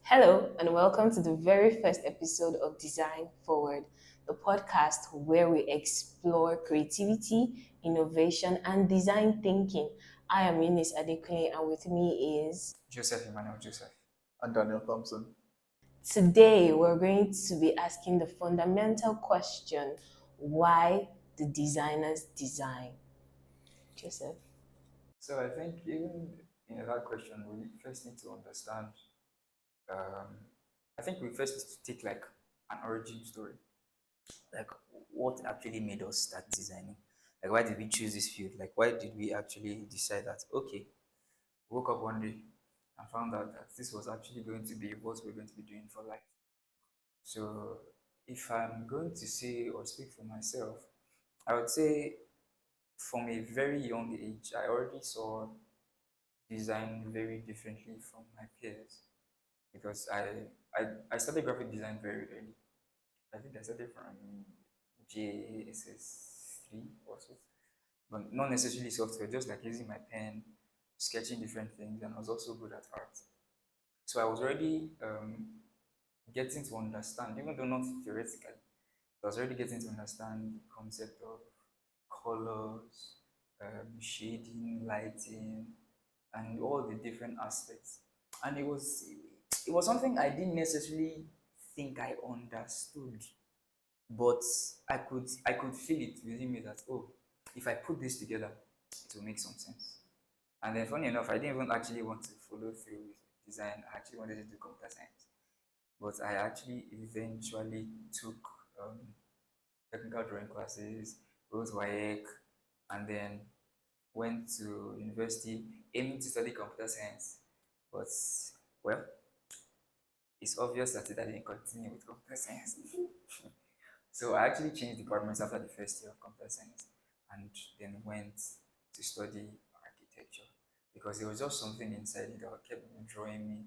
Hello, and welcome to the very first episode of Design Forward, the podcast where we explore creativity, innovation, and design thinking. I am Eunice Adekunle, and with me is Joseph Emmanuel Joseph. And Daniel Thompson. today we're going to be asking the fundamental question: why the designers design? Joseph. So I think even in that question, we first need to understand. Um, I think we first need to take like an origin story, like what actually made us start designing. Like why did we choose this field? Like why did we actually decide that okay, woke up one day and found out that this was actually going to be what we're going to be doing for life. So if I'm going to say or speak for myself, I would say from a very young age, I already saw design very differently from my peers because I started graphic design very early. I think I started from JSS3 or so, but not necessarily software, just like using my pen, sketching different things, and I was also good at art. So I was already getting to understand, even though not theoretically, I was already getting to understand the concept of colors, shading, lighting, and all the different aspects. And it was something I didn't necessarily think I understood, but I could feel it within me that oh, if I put this together, it will make some sense. And then funny enough, I didn't even actually want to follow through with design. I actually wanted to do computer science, but I actually eventually took um, technical drawing classes, wrote WAEC, and then went to university aiming to study computer science. But well, it's obvious that I didn't continue with computer science. So I actually changed departments after the first year of computer science and then went to study architecture because there was just something inside it that kept drawing me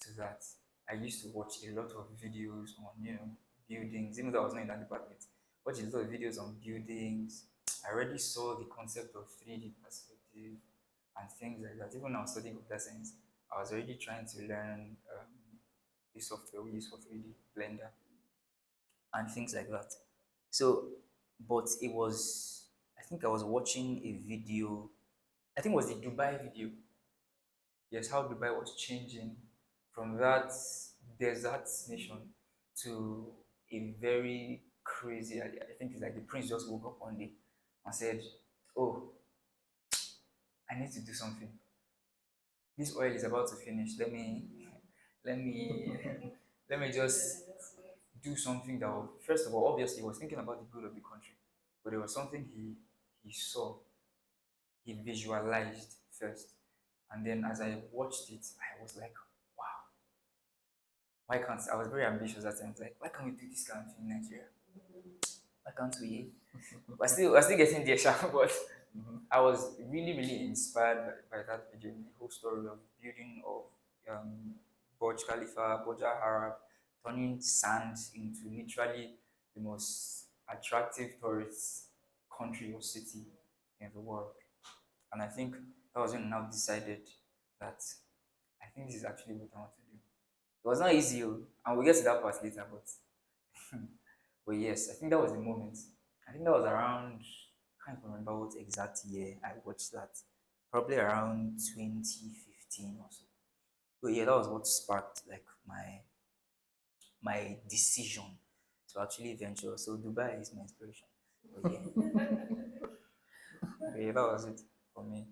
to that. I used to watch a lot of videos on, buildings, even though I was not in that department. Watch a lot of videos on buildings. I already saw the concept of 3D perspective and things like that. Even when I was studying computer science, I was already trying to learn the software we use for 3D, Blender, and things like that. So, but it was, I think I was watching a video, I think it was the Dubai video. Yes, how Dubai was changing from that desert nation to a very crazy, I think it's like the prince just woke up one day and said, oh, I need to do something. This oil is about to finish. Let me, let me just do something that will, first of all, obviously, he was thinking about the good of the country, but there was something he saw, he visualized first, and then as I watched it, I was like, wow, why can't I was very ambitious at times, like why can't we do this kind of thing in Nigeria? Why can't we? We're still getting there, but I was really, really inspired by that video, the whole story of building of um, Burj Khalifa, Burj Al Arab, turning sand into literally the most attractive tourist country or city in the world. And I think that was when I now decided that I think this is actually what I want to do. It was not easy, and we'll get to that part later, but but yes, I think that was the moment. I think that was around, I can't remember what exact year I watched that. Probably around 2015 or so. But yeah, that was what sparked like my decision to actually venture. So Dubai is my inspiration. But yeah, but yeah, that was it for me.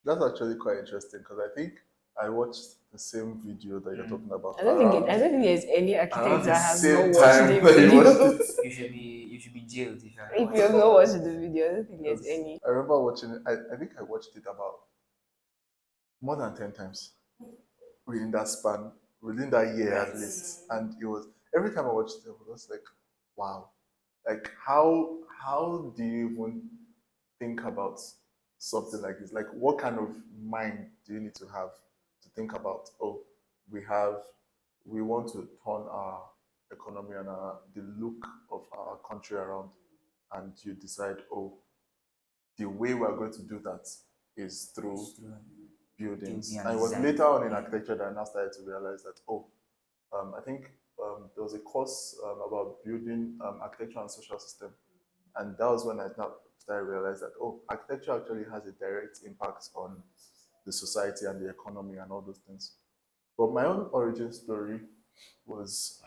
That's actually quite interesting because I think I watched the same video that you're talking about I don't think there's any around architect the that has same not watched time the that you watched video. it. You should be jailed if you are If you have not watched the video, I don't think there's 'Cause any. I remember watching it. I think I watched it about more than 10 times within that span, within that year at least. And it was every time I watched it, I was like, wow. Like how do you even think about something like this? Like what kind of mind do you need to have to think about, oh, we want to turn our economy and the look of our country around, and you decide, oh, the way we're going to do that is through buildings. Building and And it was design. later on in architecture that I now started to realize that, oh, I think there was a course about building architecture and social system, and that was when I now started realize that architecture actually has a direct impact on the society and the economy and all those things. But my own origin story was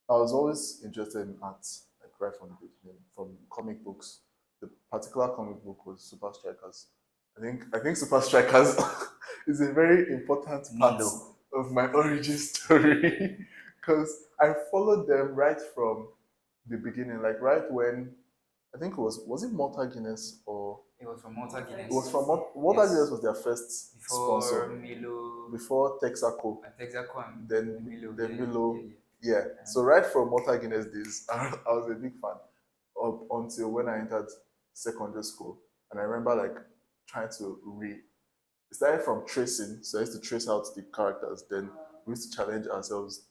I was always interested in art, like right from the beginning, from comic books. The particular comic book was Super Strikers. I think Super Strikers is a very important part Milo. of my origin story because I followed them right from the beginning, like right when I think was it Malta Guinness or It was from Malta it Guinness. was from Malta Yes. Guinness was their first Before sponsor Milo before Texaco, and Texaco and then Milo. then Yeah, Milo. yeah, Yeah. So right from Malta Guinness days, I was a big fan up until when I entered secondary school, and I remember like trying to read. It started from tracing, so I used to trace out the characters. Then we used to challenge ourselves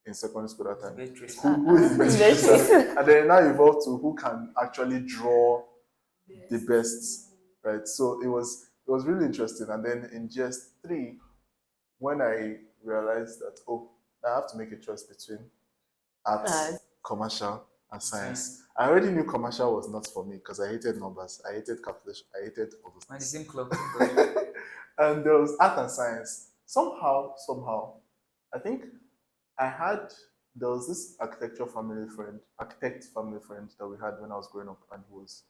in secondary school that yeah. time. Best tracer. Who is the best Best tracer? tracer. And then it now evolved to who can actually draw the best, right? So it was really interesting. And then in GS3, when I realized that I have to make a choice between Uh, arts, commercial, and science. I already knew commercial was not for me because I hated numbers, I hated calculation, I hated all those On the things. same club. Same club. And there was art and science. Somehow, I think I had there was this architect family friend that we had when I was growing up, and he was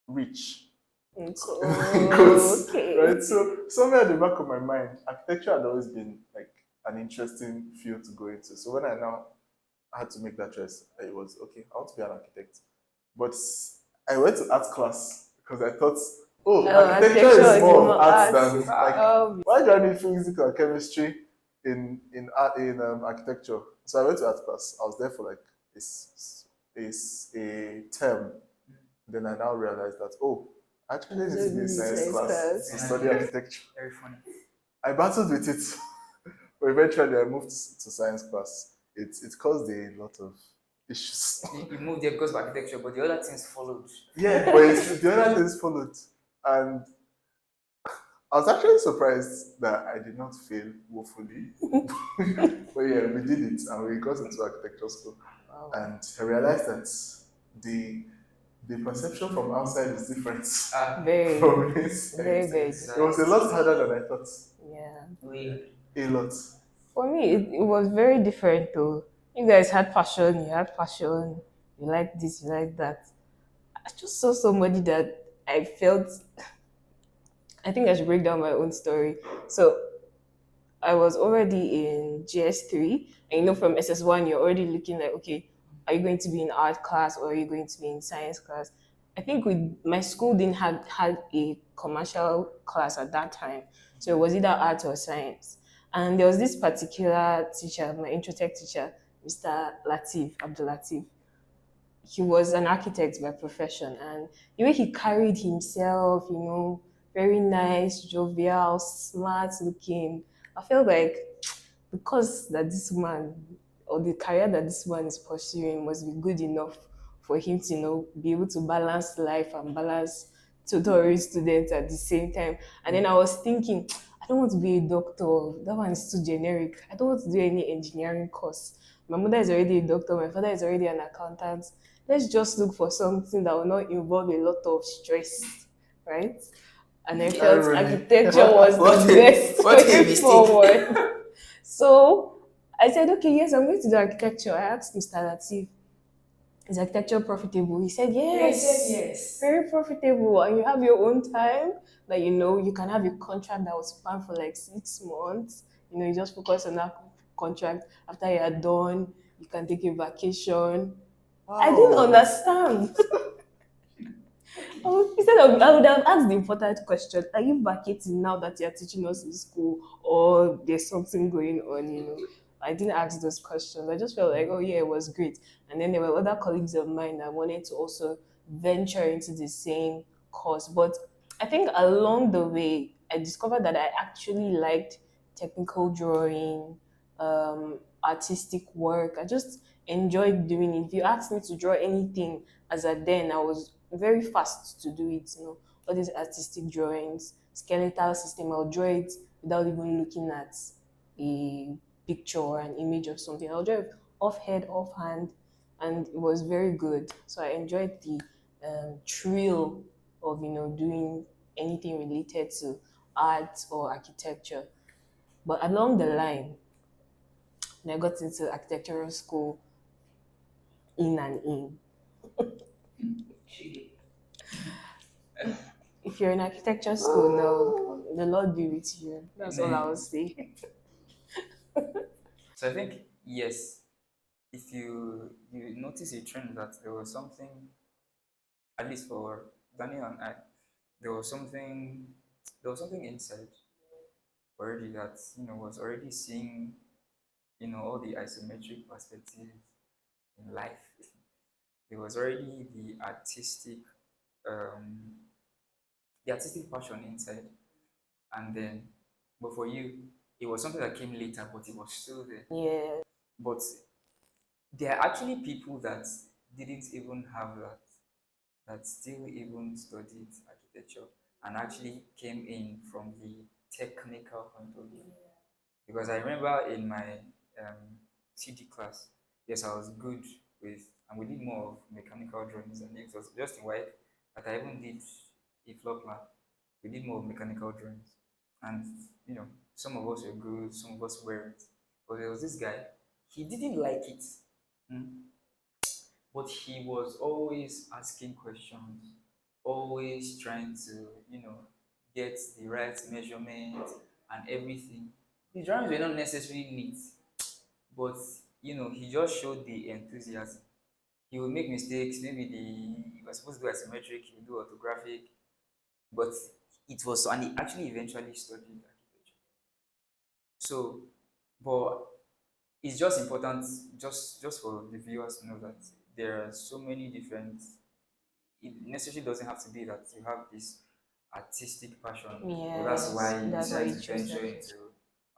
rich. Quotes, okay. right? So somewhere at the back of my mind, architecture had always been like an interesting field to go into. So when I now had to make that choice, it was okay. I want to be an architect, but I went to art class because I thought, architecture is more of art than like. Why do I need physics and chemistry in art in architecture? So I went to art class. I was there for like a term. Then I now realized that I actually need to be in science class to study architecture. Very funny. I battled with it, but eventually I moved to science class. It caused a lot of issues. You moved there because of architecture, but the other things followed. Yeah, but the other things followed, and I was actually surprised that I did not fail woefully. But yeah, we did it, and we got into architecture school, and I realized that the perception from outside is different Very, from inside. very, very. It was a lot harder than I thought. Yeah. A lot. For me, it was very different though. You guys had passion, you had passion, you like this, you like that. I just saw somebody that I felt, I think I should break down my own story. So I was already in GS3, and from SS1, you're already looking like, okay, are you going to be in art class or are you going to be in science class? I think my school didn't had a commercial class at that time, so it was either art or science. And there was this particular teacher, my intro tech teacher, Mr. Abdul Latif. He was an architect by profession, and the way he carried himself, very nice, jovial, smart looking. I felt like because that this man or the career that this man is pursuing must be good enough for him to be able to balance life and balance tutoring students at the same time. And then I was thinking, I don't want to be a doctor. That one is too generic. I don't want to do any engineering course. My mother is already a doctor. My father is already an accountant. Let's just look for something that will not involve a lot of stress, right? And I felt Irony. architecture was the best what a way mistake. forward. So I said, okay, yes, I'm going to do architecture. I asked Mr. Latif, is architecture profitable? He said, yes. Yes. Very profitable. And you have your own time. That you can have a contract that was planned for like 6 months. You just focus on that contract. After you are done, you can take a vacation. Wow. I didn't understand. Instead of, I would have asked the important question: are you vacating now that you're teaching us in school, or there's something going on? I didn't ask those questions. I just felt like, oh yeah, it was great. And then there were other colleagues of mine that wanted to also venture into the same course. But I think along the way, I discovered that I actually liked technical drawing, artistic work. I just enjoyed doing it. If you asked me to draw anything as at then, I was very fast to do it. All these artistic drawings, skeletal system, I'll draw it without even looking at a picture or an image of something. I'll draw it off head, off hand, and it was very good. So I enjoyed the thrill of doing anything related to art or architecture. But along the line, when I got into architectural school, in and in. If you're in architecture school now, the Lord be with you. That's all I will Amen. say. So I think yes, if you notice a trend that there was something, at least for Daniel and I, there was something there was something inside already that was already seeing all the isometric perspectives in life. There was already um, the artistic passion inside, and then, but for you, it was something that came later, but it was still there. Yeah. But there are actually people that didn't even have that still even studied architecture and actually came in from the technical point of view. Because I remember in my CD class, yes, I was good with, and we did more of mechanical drawings, and it was just in white that I even did a floor plan. We did more of mechanical drawings, and some of us were good, some of us weren't. But there was this guy, he didn't like it. Hmm. But he was always asking questions, always trying to, get the right measurement and everything. The drawings were not necessarily neat, but he just showed the enthusiasm. He would make mistakes, maybe he was supposed to do isometric, he would do orthographic, but and he actually eventually studied architecture. So, but it's just important, just for the viewers to know that there are so many different. It necessarily doesn't have to be that you have this artistic passion, but that's Yes, why you that's why decide you to chose venture that. into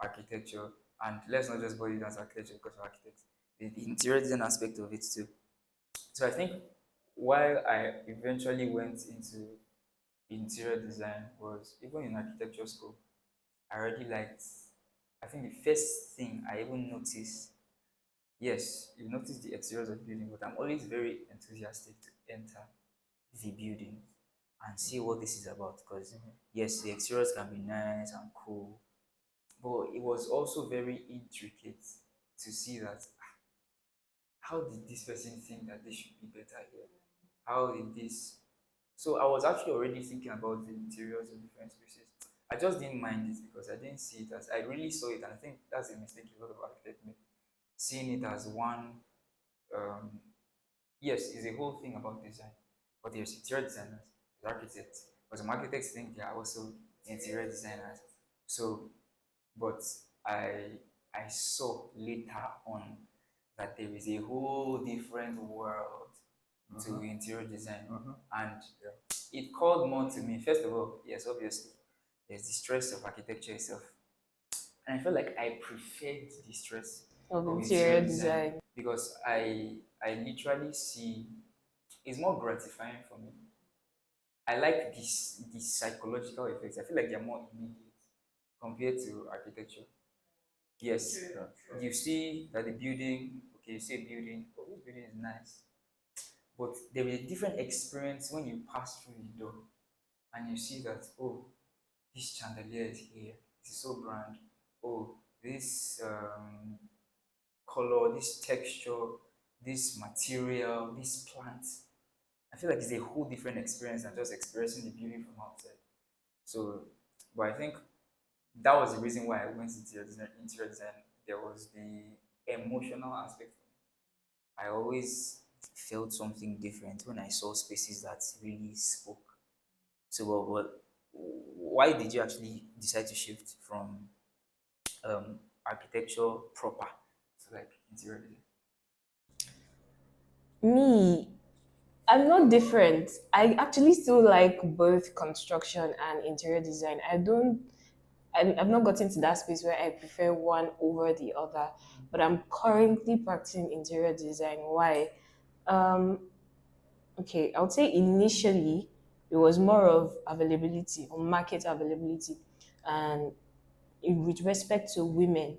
architecture. And let's not just body down to architecture because we're architects. The interior design aspect of it too. So I think while I eventually went into interior design was even in architecture school, I already liked. I think the first thing I even noticed, yes, you notice the exteriors of building, but I'm always very enthusiastic to enter the building and see what this is about. Because yes, the exteriors can be nice and cool, but it was also very intricate to see that how did this person think that this should be better here? How did this? So I was actually already thinking about the interiors of different spaces. I just didn't mind it because I didn't see it as I really saw it, and I think that's a mistake a lot of architects make. Seeing it as one, um, yes, it's a whole thing about design, but there's interior designers, there's architects, but some architects think they are also interior designers. So, but I I saw later on that there is a whole different world to interior design, and it called more to me. First of all, yes, obviously, there's the stress of architecture itself, and I felt like I preferred the stress Of of interior interior design design. because I literally see it's more gratifying for me. I like these psychological effects. I feel like they're more immediate compared to architecture. Yes, you see that the building, okay, you see a building, oh, this building is nice. But there is a different experience when you pass through the door and you see that, oh, this chandelier is here. This is so grand. Oh, this color, this texture, this material, this plant. I feel like it's a whole different experience than just experiencing the beauty from outside. So, but I think that was the reason why I went into interior design. Interior design. There was the emotional aspect. I always felt something different when I saw spaces that really spoke. So, why did you actually decide to shift from architecture proper to like interior design? Me, I'm not different. I actually still like both construction and interior design. I've not gotten to that space where I prefer one over the other, but I'm currently practicing interior design. Why? Um, okay, I would say initially it was more of availability or market availability, and with respect to women,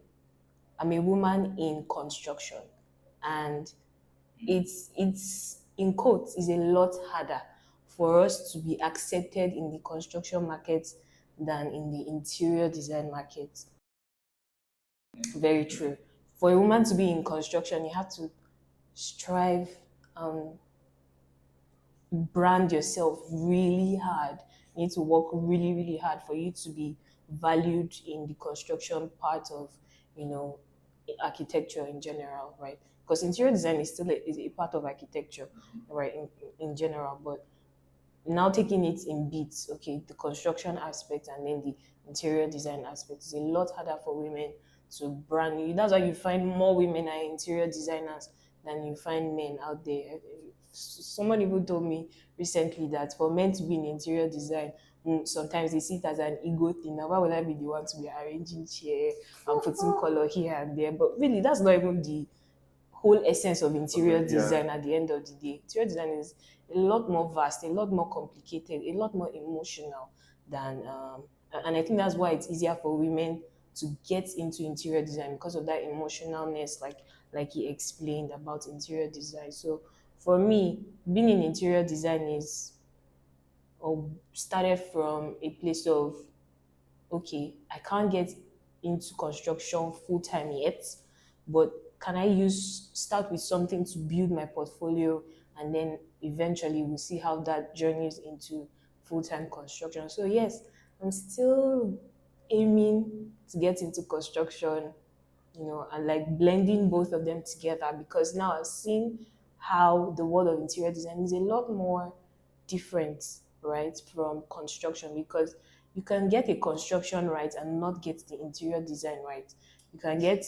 I'm a woman in construction, and it's in quotes is a lot harder for us to be accepted in the construction market than in the interior design market. Very true. For a woman to be in construction, you have to strive and brand yourself really hard. You need to work really, really hard for you to be valued in the construction part of, you know, architecture in general, right? Because interior design is still is a part of architecture, right, in general. But now taking it in bits, okay, the construction aspect and then the interior design aspect is a lot harder for women to brand you. That's why you find more women are interior designers than you find men out there. Someone even told me recently that for men to be in interior design, sometimes they see it as an ego thing. Now, why would I be the one to be arranging chair and putting color here and there? But really, that's not even the whole essence of interior Okay, yeah. design at the end of the day. Interior design is a lot more vast, a lot more complicated, a lot more emotional than, and I think that's why it's easier for women to get into interior design because of that emotionalness, like he explained about interior design. So for me, being in interior design is or started from a place of okay, I can't get into construction full time yet, but can I use start with something to build my portfolio and then eventually we'll see how that journeys into full time construction. So yes, I'm still aiming to get into construction, and like blending both of them together because now I've seen how the world of interior design is a lot more different, right, from construction because you can get a construction right and not get the interior design right. You can get,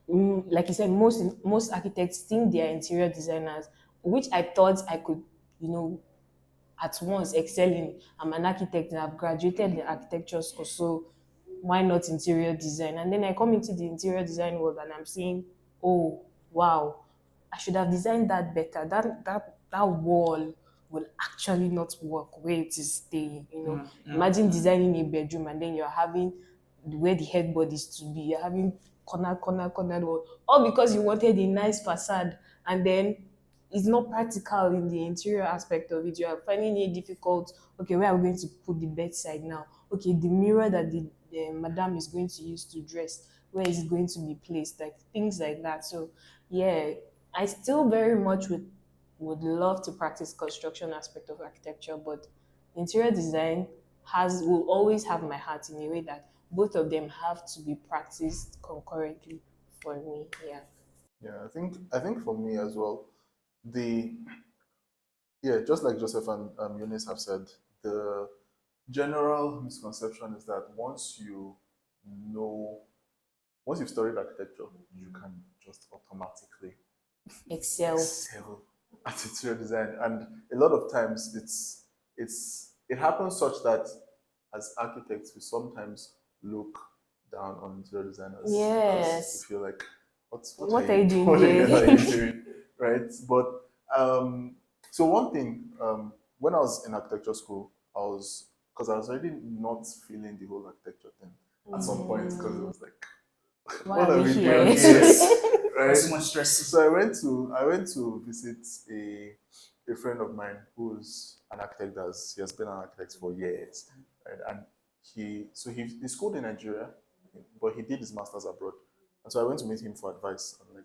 like you said, most architects think they are interior designers, which I thought I could, you know, at once excel in. I'm an architect and I've graduated in architecture school, so why not interior design? And then I come into the interior design world and I'm seeing, oh wow, I should have designed that better. That wall will actually not work where it is staying. Imagine designing a bedroom and then you're having where the headboard is to be. You're having corner wall, all because you wanted a nice facade, and then it's not practical in the interior aspect of it. You are finding it difficult. Okay, where are we going to put the bedside now? Okay, the mirror that the madam is going to use to dress, where is it going to be placed? Like things like that. So yeah, I still very much would love to practice construction aspect of architecture, but interior design will always have my heart in a way that both of them have to be practiced concurrently for me. Yeah. Yeah, I think for me as well, the yeah, just like Joseph and Eunice have said, the general misconception is that know, once you've studied architecture, you can just automatically Excel. excel at interior design. And a lot of times it happens such that as architects we sometimes look down on interior designers because we Yes. feel like what are What are you you doing what the hell are you here? doing? Right? But so one thing, when I was in architecture school, because I was already not feeling the whole architecture thing at some point because it was like Why what are are we we here? doing here? Why Right? so much stress? So I went to visit a friend of mine who's an architect. He has been an architect for years, right? And he schooled in Nigeria, but he did his masters abroad. And so I went to meet him for advice. I'm like,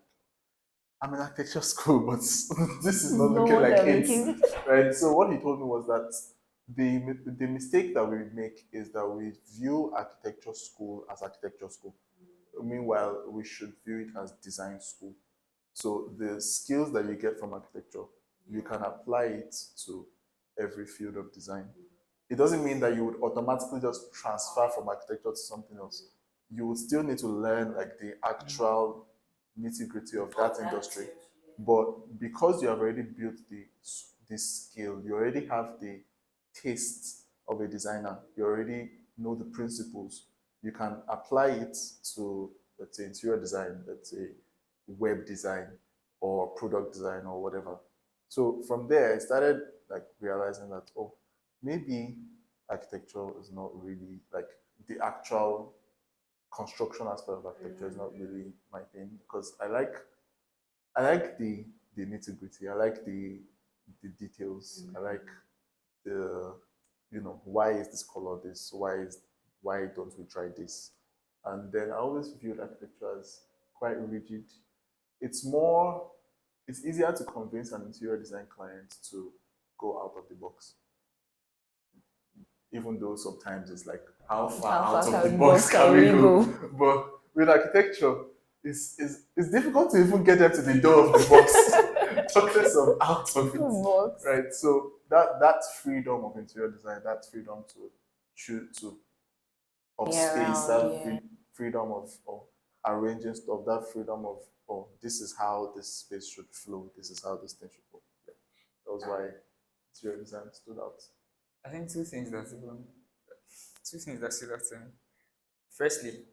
I'm in architecture school, but this is not No looking what like I'm it, looking. right? So what he told me was that the mistake that we make is that we view architecture school as architecture school. Meanwhile, we should view it as design school. So the skills that you get from architecture, you can apply it to every field of design. It doesn't mean that you would automatically just transfer from architecture to something else. You would still need to learn like the actual nitty gritty of that industry. But because you have already built this skill, you already have the taste of a designer. You already know the principles. You can apply it to, let's say, interior design, let's say, web design or product design or whatever. So from there, I started like realizing that, oh, maybe architecture is not really like the actual construction aspect of architecture is not really my thing because I like the nitty gritty. I like the details. I like the why is this color this? Why don't we try this? And then I always viewed architecture as quite rigid. It's more it's easier to convince an interior design client to go out of the box, even though sometimes it's like how far How out far of can the we box go? can Can we we go? go? But with architecture, it's difficult to even get them to the door of the box, talk less of out of it, Box. right? So that freedom of interior design, that freedom to choose to of Yeah, space, around, that freedom of arranging stuff, that freedom of this is how this space should flow, this is how this thing should go. Yeah. That was why interior design stood out. I think two things that stood out to me. Firstly,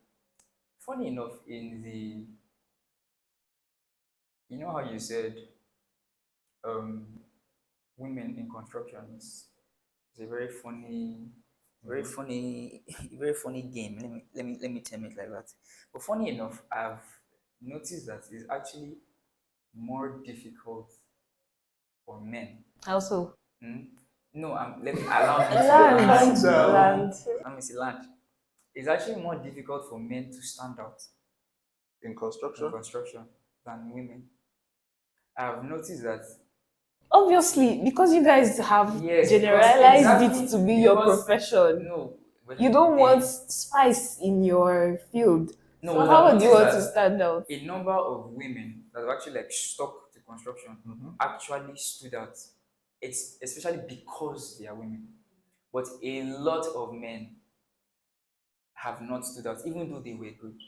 funny enough, in the you know how you said um, women in construction is a very Mhm. funny, very funny game. Let me term it like that. But funny enough, I've noticed that it's actually more difficult for men. How so? Hmm? No, let me allow me to Land. Calm land. down. Land. Let me see land. It's actually more difficult for men to stand out In in construction, construction than women. I've noticed that. Obviously, because you guys have Yes, because generalized it exactly to be your because profession. no, You don't want they spice in your field. no. So But I've how would you noticed want to that stand out? a number of women that have actually like stuck to construction actually stood out. It's especially because they are women. But a lot of men have not stood out, even though they were good.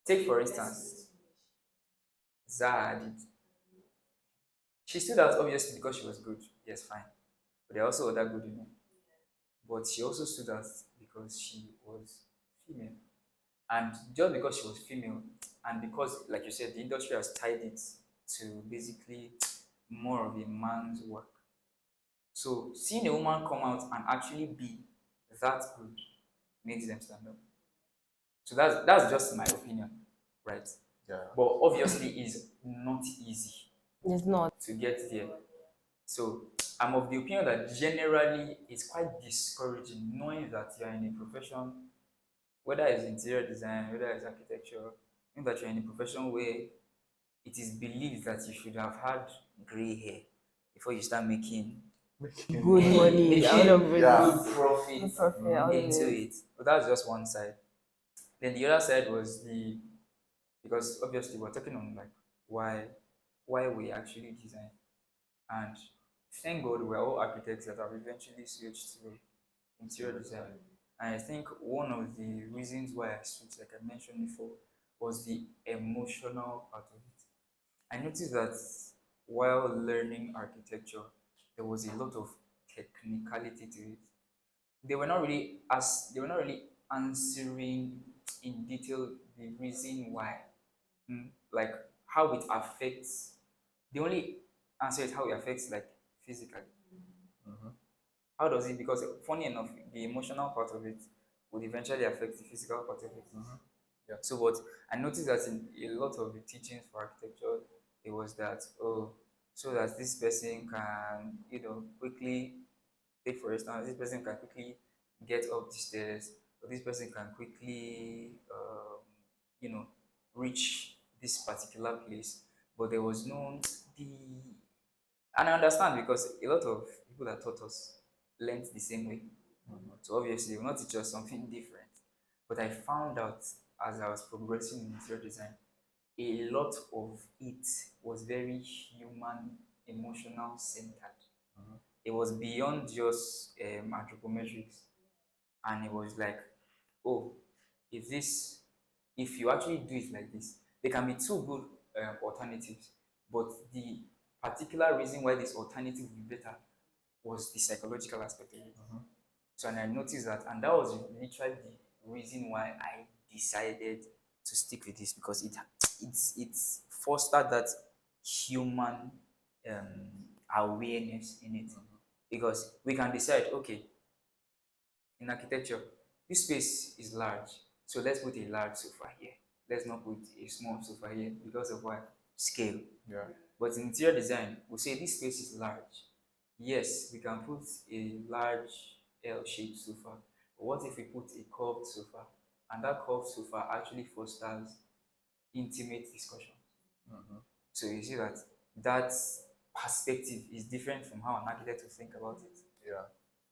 Take for instance, Zara did. She stood out obviously because she was good. Yes, fine. But there are also other good women. But she also stood out because she was female. And just because she was female, and because, like you said, the industry has tied it to basically more of a man's work. So seeing a woman come out and actually be that good makes them stand up. So that's just my opinion, right? yeah. But obviously, it's not easy It's not. to get there. So I'm of the opinion that generally it's quite discouraging knowing that you're in a profession, whether it's interior design, whether it's architecture, knowing that you're in a profession where it is believed that you should have had gray hair before you start making Good money out of making it. Yeah. good profit Good profit out of into it. it. But that's just one side. Then the other side was the because obviously we're talking on like why we actually design. And thank God we're all architects that have eventually switched to interior design. And I think one of the reasons why I switched, like I mentioned before, was the emotional part of it. I noticed that while learning architecture, there was a lot of technicality to it. They were not really answering in detail the reason why. Like how it affects the only answer is how it affects like physically. How does it? Because funny enough, the emotional part of it would eventually affect the physical part of it. Yeah. So what I noticed that in a lot of the teachings for architecture, it was that so that this person can quickly take for instance, this person can quickly get up the stairs, or this person can quickly you know reach this particular place. But there was no the and I understand because a lot of people that taught us learned the same way. So obviously, they will not teach us something different. But I found out as I was progressing in interior design, a lot of it was very human, emotional centered. It was beyond just anthropometrics, and it was like, oh, if this, if you actually do it like this, there can be two good alternatives, but the particular reason why this alternative would be better was the psychological aspect of it. So and I noticed that, and that was literally the reason why I decided to stick with this because it's fostered that human um, awareness in it. Because we can decide, okay, in architecture, this space is large, so let's put a large sofa here. Let's not put a small sofa here because of what? Scale. Yeah. But in interior design, we say this space is large. Yes, we can put a large L-shaped sofa. But what if we put a curved sofa? And that curved sofa actually fosters intimate discussion. Mhm. So you see that that perspective is different from how an architect would think about it. Yeah.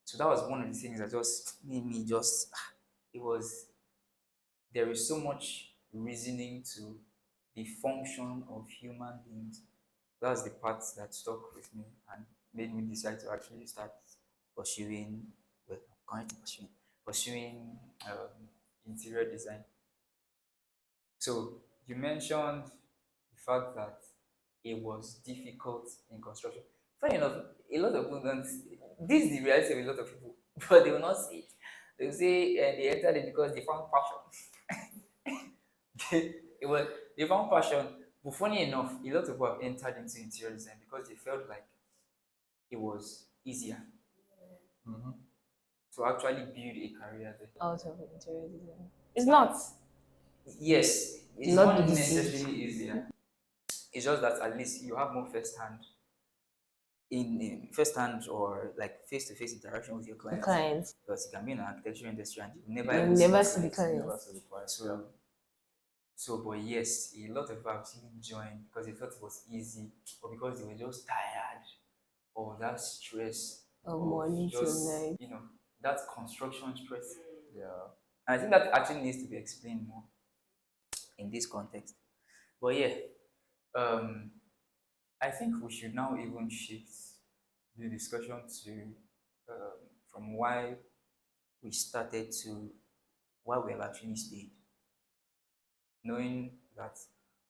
So that was one of the things that just made me just, it was, there is so much reasoning to the function of human beings. That's the part that stuck with me and made me decide to actually start pursuing, well, currently pursuing interior design. So you mentioned the fact that it was difficult in construction. Funny enough, a lot of people don't. This is the reality of a lot of people, but they will not see it. They will say they entered it because they found passion. it was they found passion. But funny enough, a lot of people have entered into interior design because they felt like it was easier Mhm. to actually build a career there. Out of interior design. It's not. Yes, Do it's not be not deceived. necessarily easier. It's just that at least you have more first hand in first hand or like face to face interaction with your The clients. clients. Because you can be in an architecture industry and you never You even never the see the clients. Never clients. said it twice. But yes, a lot of people actually joined because they thought it was easy, or because they were just tired of that stress Of of morning till just night. that construction stress. Yeah. And I think that actually needs to be explained more in this context. But yeah, um, I think we should now even shift the discussion to from why we started to why we have actually stayed, knowing that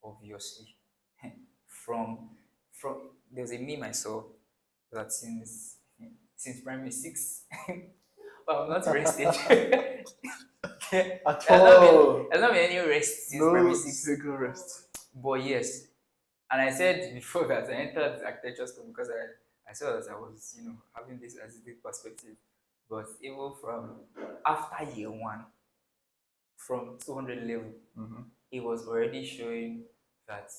obviously from there's a meme I saw that since primary six, well, I'm not rested. At all. There's not been any rest since primary No six. single rest. But yes, and I said before that I entered architecture school because I saw that I was, having this artistic perspective. But even from after year one, from 200 level, Mhm. it was already showing that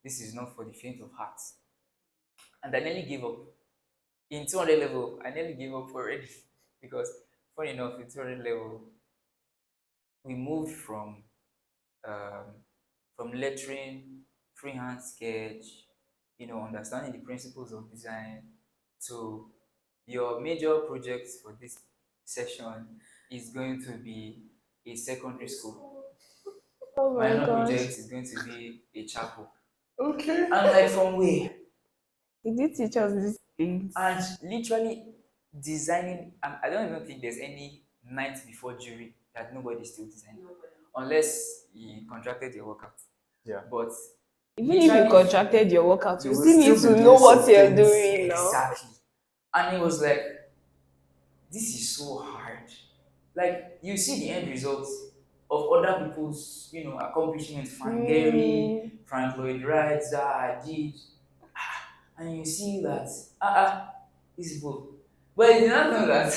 this is not for the faint of heart. And I nearly gave up. In 200 level, I nearly gave up already because, funny enough, in 200 level, we moved from lettering, freehand sketch, understanding the principles of design, to your major project for this session is going to be a secondary school. Oh my Minor gosh. project is going to be a chapel. Okay. I'm like, from where? He did teach us these things. And literally designing, I don't even think there's any night before jury that nobody's still designing. Unless you contracted your workout. Yeah. But Even if you literally, contracted your workout, You you will still need still be to doing know what some you're things. doing now. exactly. And it was like, this is so hard. Like, you see the end results of other people's, accomplishments. Frank Gehry, Frank Lloyd Wright, Zaha Hadid. And you see that, these people. But you did not know that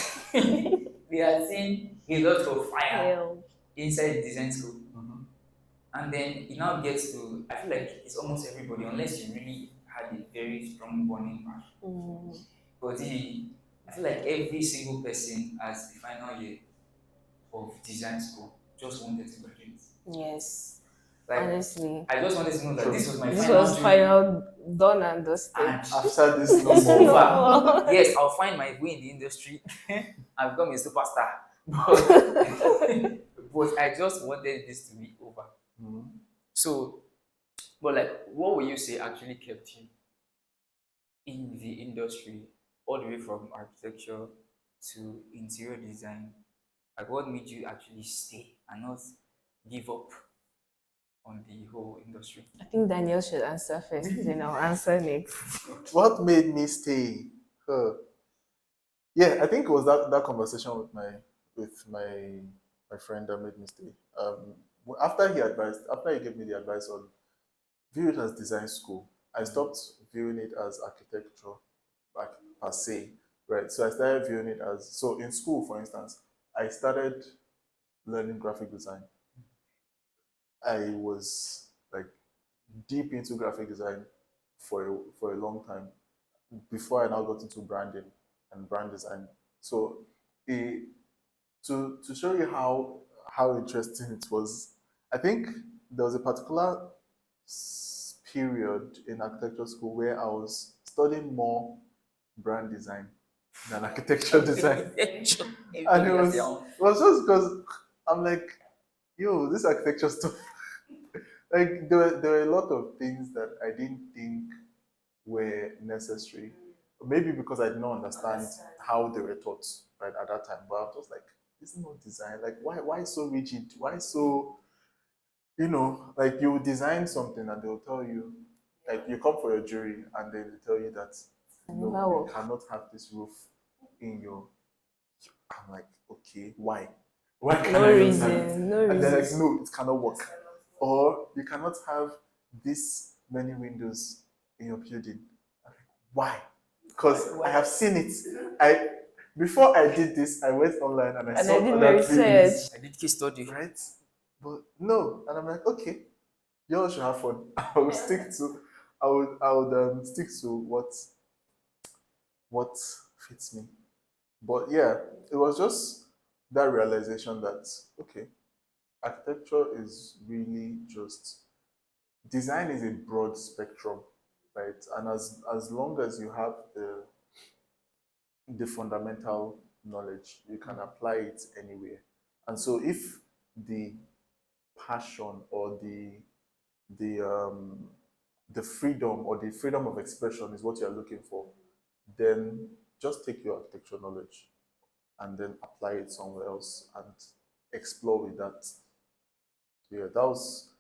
they are seeing a lot of fire Hell. inside the design school. Mhm. And then it now gets to, I feel like it's almost everybody, unless you really had a very strong burning passion. But I feel like every single person as the final year of design school just wanted to graduate. Yes. Like, Honestly. I just wanted to know that True. this was my This final was dream. final done and dusted. And After this, no it's more. over. Yes, I'll find my way in the industry and become a superstar. But I just wanted this to be over. Mhm. So, but like, what would you say actually kept you in the industry, all the way from architecture to interior design? Like, what made you actually stay and not give up on the whole industry? I think Daniel should answer first, then I'll answer next. What made me stay? Huh. Yeah, I think it was that conversation with my friend that made me stay. After he gave me the advice on view it as design school, I stopped viewing it as architecture, like per se, right? So I started viewing it as, so in school, for instance, I started learning graphic design, I was like deep into graphic design for a long time before I now got into branding and brand design. So, eh, to show you how interesting it was, I think there was a particular period in architecture school where I was studying more brand design than architecture design, and it was just because I'm like, yo, this architecture stuff. Like there were a lot of things that I didn't think were necessary. Maybe because I did not understand how they were taught right at that time. But I was just like, this is not design. Like why so rigid? Why so, like you design something and they'll tell you, like you come for your jury and then they tell you that no, Never you work. cannot have this roof in your. I'm like, okay, why? Why can't No I not have it? reason, no And they're like, reason. no, it cannot work. Or you cannot have this many windows in your building. I'm like, why? Because I have seen it. I Before I did this, I went online and I And saw I did my other research. buildings, I did case study. right? But no, and I'm like, okay, you all should have fun. I would stick to what fits me. But yeah, it was just that realization that okay, architecture is really just design is a broad spectrum, right? And as long as you have the fundamental knowledge, you can apply it anywhere. And so if the passion or the the freedom of expression is what you're looking for, then just take your architecture knowledge and then apply it somewhere else and explore with that. Yeah, that was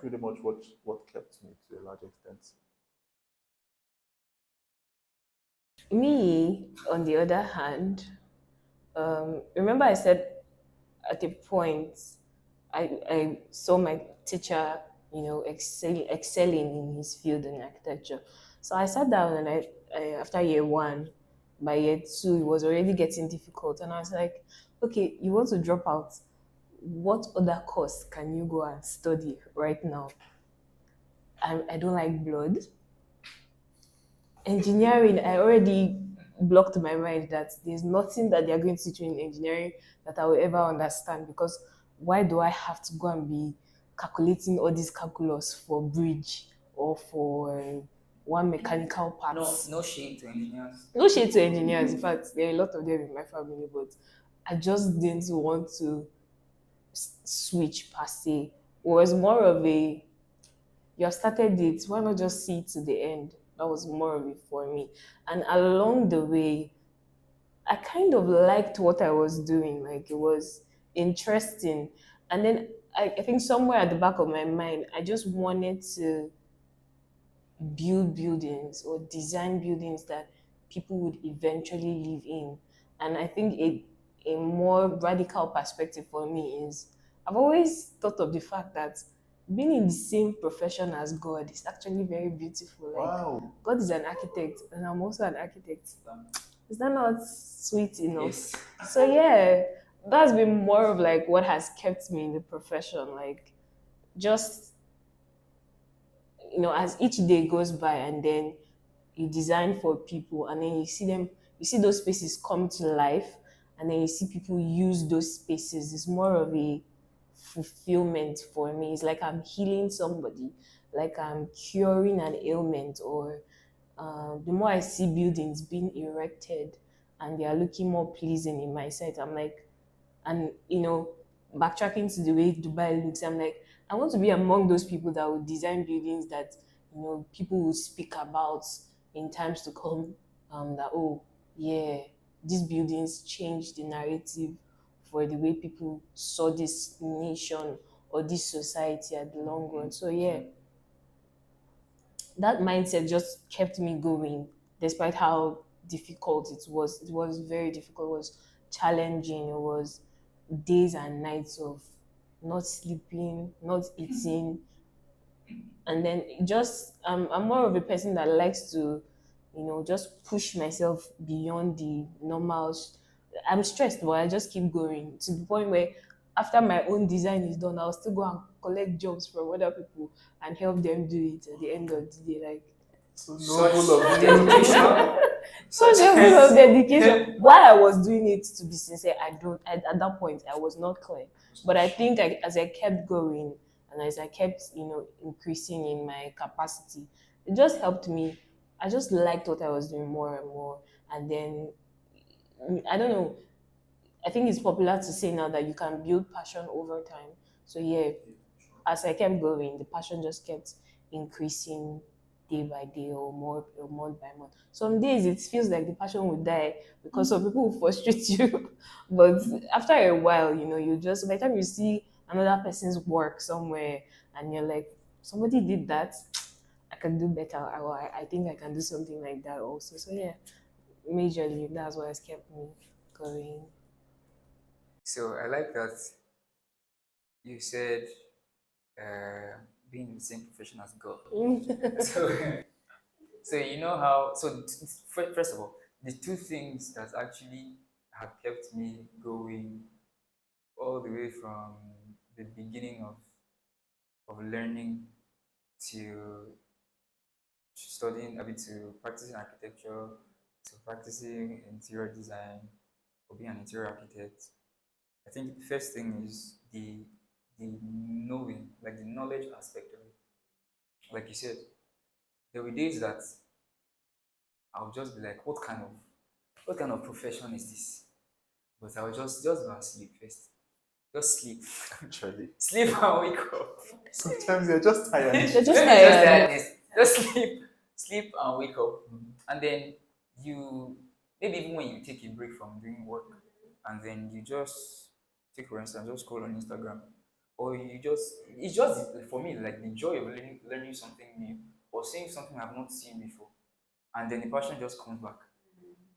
pretty much what kept me to a large extent. Me, on the other hand, remember I said at a point I saw my teacher, excelling in his field in architecture. So I sat down and after year one, by year two, it was already getting difficult. And I was like, okay, you want to drop out. What other course can you go and study right now? I don't like blood. Engineering, I already blocked my mind that there's nothing that they're going to teach you in engineering that I will ever understand, because why do I have to go and be calculating all these calculus for bridge or for one mechanical No, parts? no shade to engineers. No shade to engineers. In fact, there are a lot of them in my family, but I just didn't want to switch per se. It was more of a, you have started it, why not just see it to the end? That was more of it for me. And along the way, I kind of liked what I was doing. Like, it was interesting. And then I think somewhere at the back of my mind, I just wanted to build buildings or design buildings that people would eventually live in. And I think a more radical perspective for me is, I've always thought of the fact that being in the same profession as God is actually very beautiful. Like, Wow. God is an architect and I'm also an architect. Is that not sweet enough? Yes. So yeah, that's been more of like what has kept me in the profession. Like, just, as each day goes by and then you design for people and then you see those spaces come to life, and then you see people use those spaces. It's more of a fulfillment for me. It's like I'm healing somebody, like I'm curing an ailment, or the more I see buildings being erected and they are looking more pleasing in my sight, I'm like, and backtracking to the way Dubai looks, I'm like, I want to be among those people that would design buildings that people will speak about in times to come. That, oh yeah, these buildings changed the narrative for the way people saw this nation or this society at the long run. So yeah, that mindset just kept me going despite how difficult it was. It was very difficult. It was challenging. It was days and nights of not sleeping, not eating. And then just, I'm more of a person that likes to, just push myself beyond the normal. I'm stressed, but I just keep going to the point where after my own design is done, I'll still go and collect jobs from other people and help them do it at the end of the day. Like, So Such noble of you. dedication. so level of dedication. Why I was doing it, to be sincere, I don't. At that point, I was not clear. But I think as I kept going and as I kept, increasing in my capacity, it just helped me. I just liked what I was doing more and more. And then, I don't know. I think it's popular to say now that you can build passion over time. So yeah, as I kept going, the passion just kept increasing day by day or month by month. Some days it feels like the passion will die because some people will frustrate you. But after a while, you just, by the time you see another person's work somewhere and you're like, somebody did that, I can do better, or I think I can do something like that also. So yeah, majorly that's what has kept me going. So I like that you said being in the same profession as God. So, so you know how. So first of all, the two things that actually have kept me going all the way from the beginning of learning to studying, a bit to practicing architecture, to practicing interior design, or being an interior architect. I think the first thing is the knowing, like the knowledge aspect of it. Like you said, there were days that I'll just be like, what kind of profession is this? But I'll just go and sleep first. Just sleep. Actually, Sleep and wake up. sometimes you're just tired. They're just Just tired. tiredness. Just sleep and wake up. And then you, maybe even when you take a break from doing work, and then you just take, for instance, just scroll on Instagram, or it's just for me like the joy of learning something new or seeing something I've not seen before, and then the passion just comes back,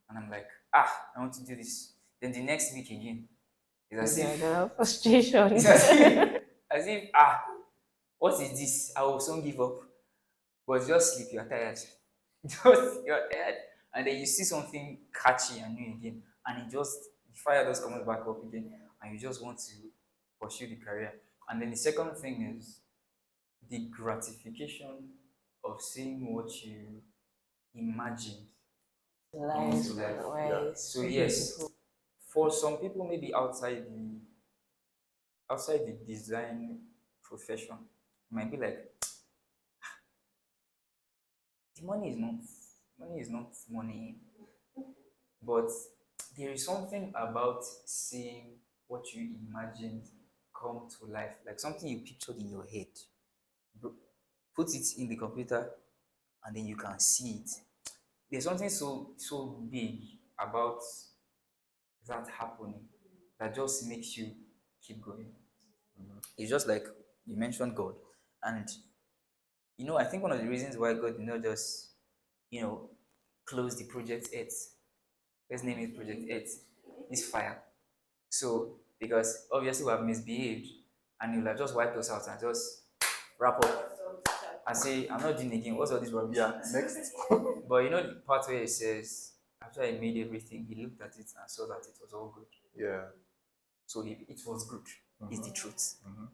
and I'm like, I want to do this. Then the next week again, it's as Yeah, if there are frustration. it's as if what is this? I will soon give up. But just sleep, you're tired. You're tired. And then you see something catchy and new again. And the fire just comes back up again. And you just want to pursue the career. And then the second thing is the gratification of seeing what you imagined coming Life, to life. Yeah. wise, So so yes, beautiful. for some people maybe outside the design profession, it might be like the money is not money, but there is something about seeing what you imagined come to life, like something you pictured in your head. Put it in the computer, and then you can see it. There's something so big about that happening that just makes you keep going. It's just like you mentioned God, and I think one of the reasons why God did not just you know close the project 8, let's name it project 8, is fire. So, because obviously we have misbehaved, and he'll have just wiped us out and just wrap up and say, I'm not doing it again. What's all this rubbish? Yeah, next. But the part where it says, after he made everything, he looked at it and saw that it was all good. Yeah. So it was good, is the truth. Mhm.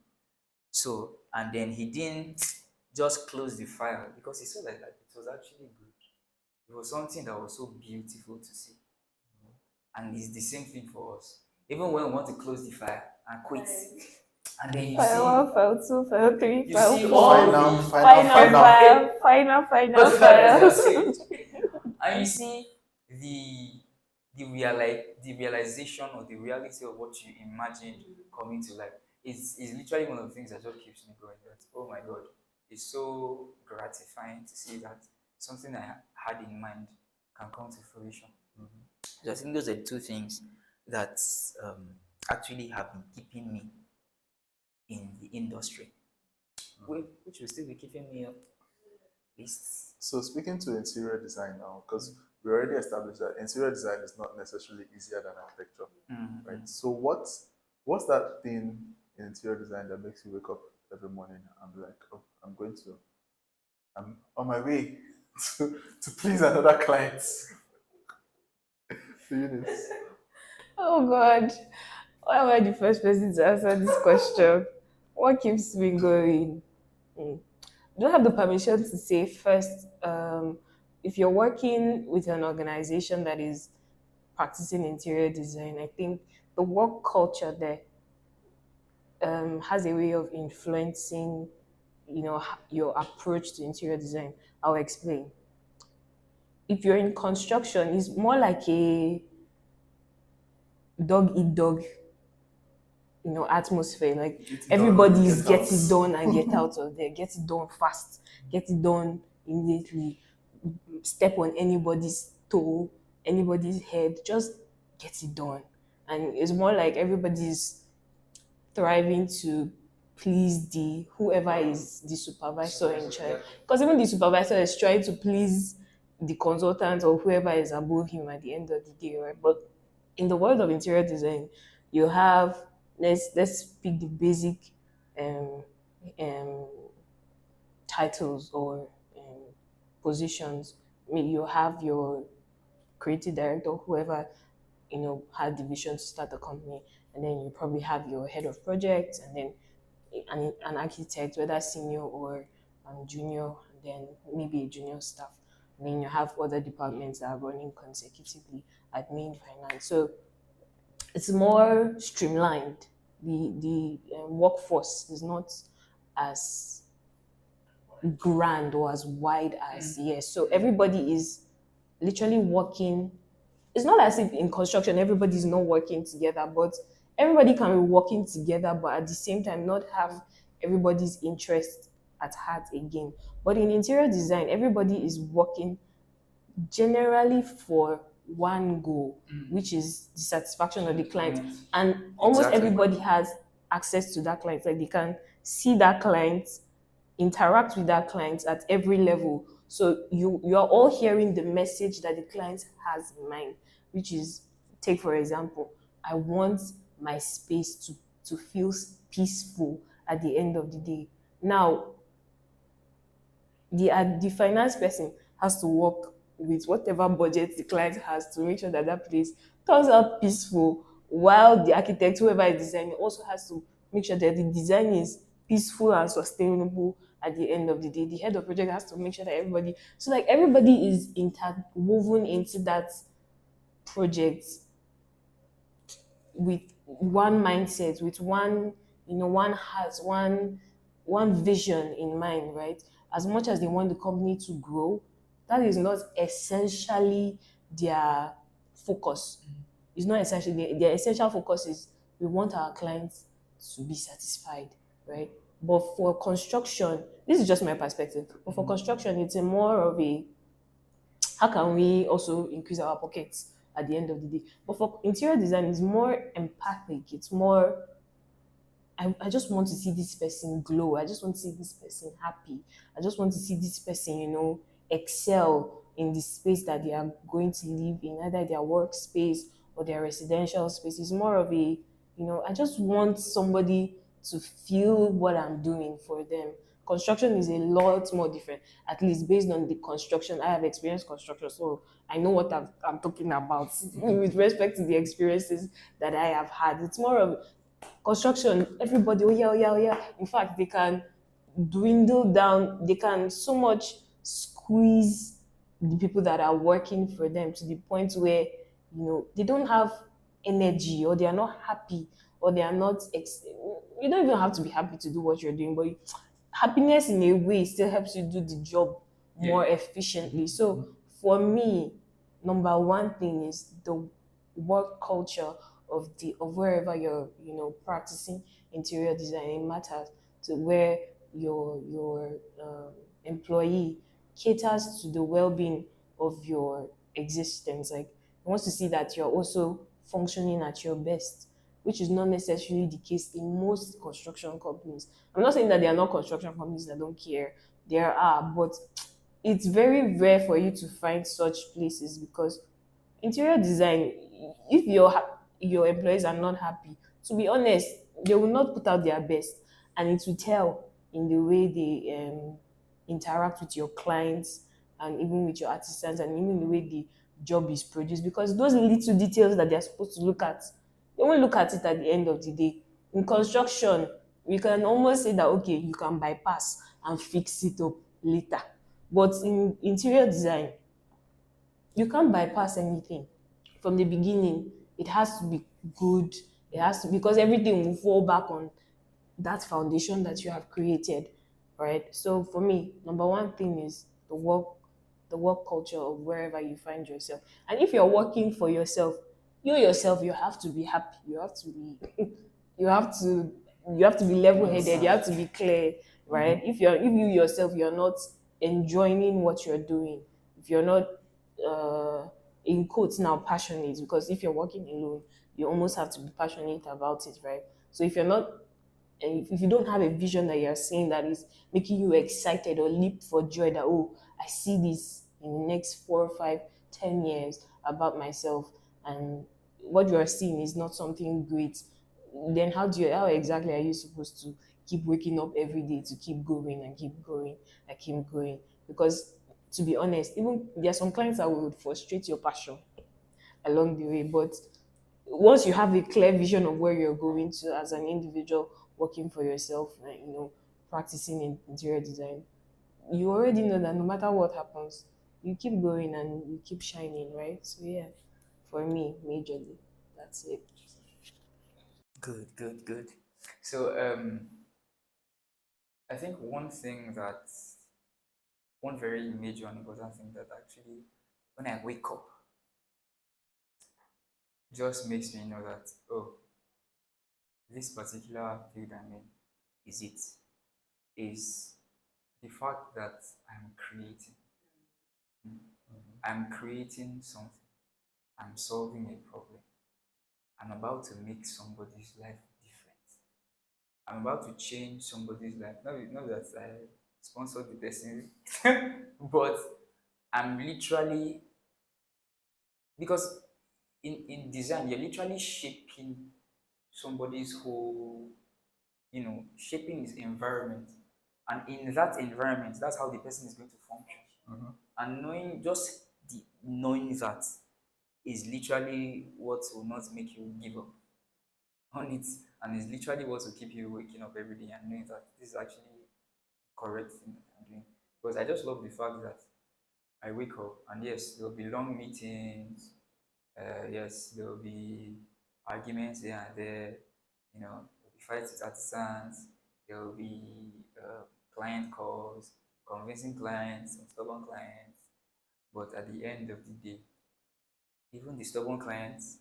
So, and then he didn't just close the fire because he saw that it was actually good. It was something that was so beautiful to see. And it's the same thing for us. Even when we want to close the fire and quit, and then you File see, 1, file 2, file 3, you file see 4. all Final, the final, Final final. file, final file. and you see the realization or the reality of what you imagined coming to life is literally one of the things that just keeps me going. That, oh my God, it's so gratifying to see that something I had in mind can come to fruition. So I think those are the two things that actually have been keeping me in the industry, which will still be keeping me up. Least. So speaking to interior design now, because we already established that interior design is not necessarily easier than architecture, right? So what's that thing in interior design that makes you wake up every morning and be like, oh, I'm on my way to please another client. So Eunice. Oh God. Why am I the first person to answer this question? What keeps me going? Hmm. I don't have the permission to say first. If you're working with an organization that is practicing interior design, I think the work culture there has a way of influencing, your approach to interior design. I'll explain. If you're in construction, it's more like a dog eat dog, atmosphere. Like Get it done and everybody's get out. get it done and get out of there, get it done fast, get it done immediately, step on anybody's toe, anybody's head, just get it done. And it's more like everybody's thriving to please the whoever is the supervisor in charge. Because even the supervisor is trying to please the consultant or whoever is above him at the end of the day, right? But in the world of interior design, you have let's pick the basic um, um, titles or positions. I mean, you have your creative director, whoever had the vision to start the company, and then you probably have your head of projects, and then an architect, whether senior or junior, and then maybe a junior staff. And then you have other departments that are running consecutively, admin, finance. So it's more streamlined. The workforce is not as grand or as wide as yes. So everybody is literally working. It's not as if in construction everybody's not working together, but everybody can be working together, but at the same time not have everybody's interest at heart again. But in interior design, everybody is working generally for one goal, which is the satisfaction of the client. And almost Exactly. everybody has access to that client. Like they can see that client, interact with that client at every level. So you are all hearing the message that the client has in mind, which is, take for example, I want my space to feel peaceful at the end of the day. Now, the finance person has to work with whatever budget the client has to make sure that that place turns out peaceful, while the architect, whoever is designing, also has to make sure that the design is peaceful and sustainable at the end of the day. The head of project has to make sure that everybody, so like everybody is interwoven into that project with one mindset, with one, one heart, one vision in mind, right? As much as they want the company to grow, that is not essentially their focus. It's not essentially their essential focus is we want our clients to be satisfied, right? But for construction, this is just my perspective. But for construction, it's a more of a how can we also increase our pockets at the end of the day. But for interior design, it's more empathic. It's more I just want to see this person glow. I just want to see this person happy. I just want to see this person, excel in the space that they are going to live in, either their workspace or their residential space. It's more of a, I just want somebody to feel what I'm doing for them. Construction is a lot more different, at least based on the construction. I have experienced construction, so I know what I'm talking about with respect to the experiences that I have had. It's more of construction, everybody, oh yeah, oh yeah, oh yeah. In fact, they can dwindle down, they can so much squeeze the people that are working for them to the point where, they don't have energy, or they are not happy, or they are not, you don't even have to be happy to do what you're doing, but happiness in a way still helps you do the job more efficiently. So for me, number one thing is the work culture of wherever you're practicing interior design. It matters to where your employee caters to the well-being of your existence. Like, he wants to see that you're also functioning at your best, which is not necessarily the case in most construction companies. I'm not saying that there are not construction companies that don't care. There are, but it's very rare for you to find such places, because interior design, if your employees are not happy, to be honest, they will not put out their best, and it will tell in the way they interact with your clients, and even with your artisans, and even the way the job is produced, because those little details that they're supposed to look at, They won't look at it at the end of the day. In construction, we can almost say that okay, you can bypass and fix it up later. But in interior design, you can't bypass anything from the beginning. It has to be good. It has to, because everything will fall back on that foundation that you have created, right? So for me, number one thing is the work culture of wherever you find yourself. And if you're working for yourself, you yourself, you have to be happy. You have to be you have to you have to be level-headed. You have to be clear, right? If you yourself you're not enjoying what you're doing, if you're not uh in quotes now passionate, because if you're working alone, you almost have to be passionate about it, right? So if you're not, and if you don't have a vision that you're seeing that is making you excited or leap for joy, that oh, I see this in the next 4 or 5 10 years about myself, and what you are seeing is not something great, then how exactly are you supposed to keep waking up every day to keep going and keep going and keep going? Because to be honest, even there are some clients that will frustrate your passion along the way. But once you have a clear vision of where you're going to as an individual working for yourself, and practicing in interior design, you already know that no matter what happens, you keep going and you keep shining, right? So yeah, for me, majorly, that's it. Good, good, good. So I think one very major and important thing that actually, when I wake up, just makes me know that, oh, this particular field I'm in is it, is the fact that I'm creating. I'm creating something. I'm solving a problem. I'm about to make somebody's life different. I'm about to change somebody's life. Not that I sponsored the person, but I'm literally, because in design, you're literally shaping somebody's whole, shaping his environment. And in that environment, that's how the person is going to function. And knowing that is literally what will not make you give up on it, and is literally what will keep you waking up every day and knowing that this is actually the correct thing that I'm doing. Because I just love the fact that I wake up and yes, there will be long meetings. Yes, there will be arguments here and there. There will be fights with artisans. There will be client calls, convincing clients, some stubborn clients. But at the end of the day, even the stubborn clients,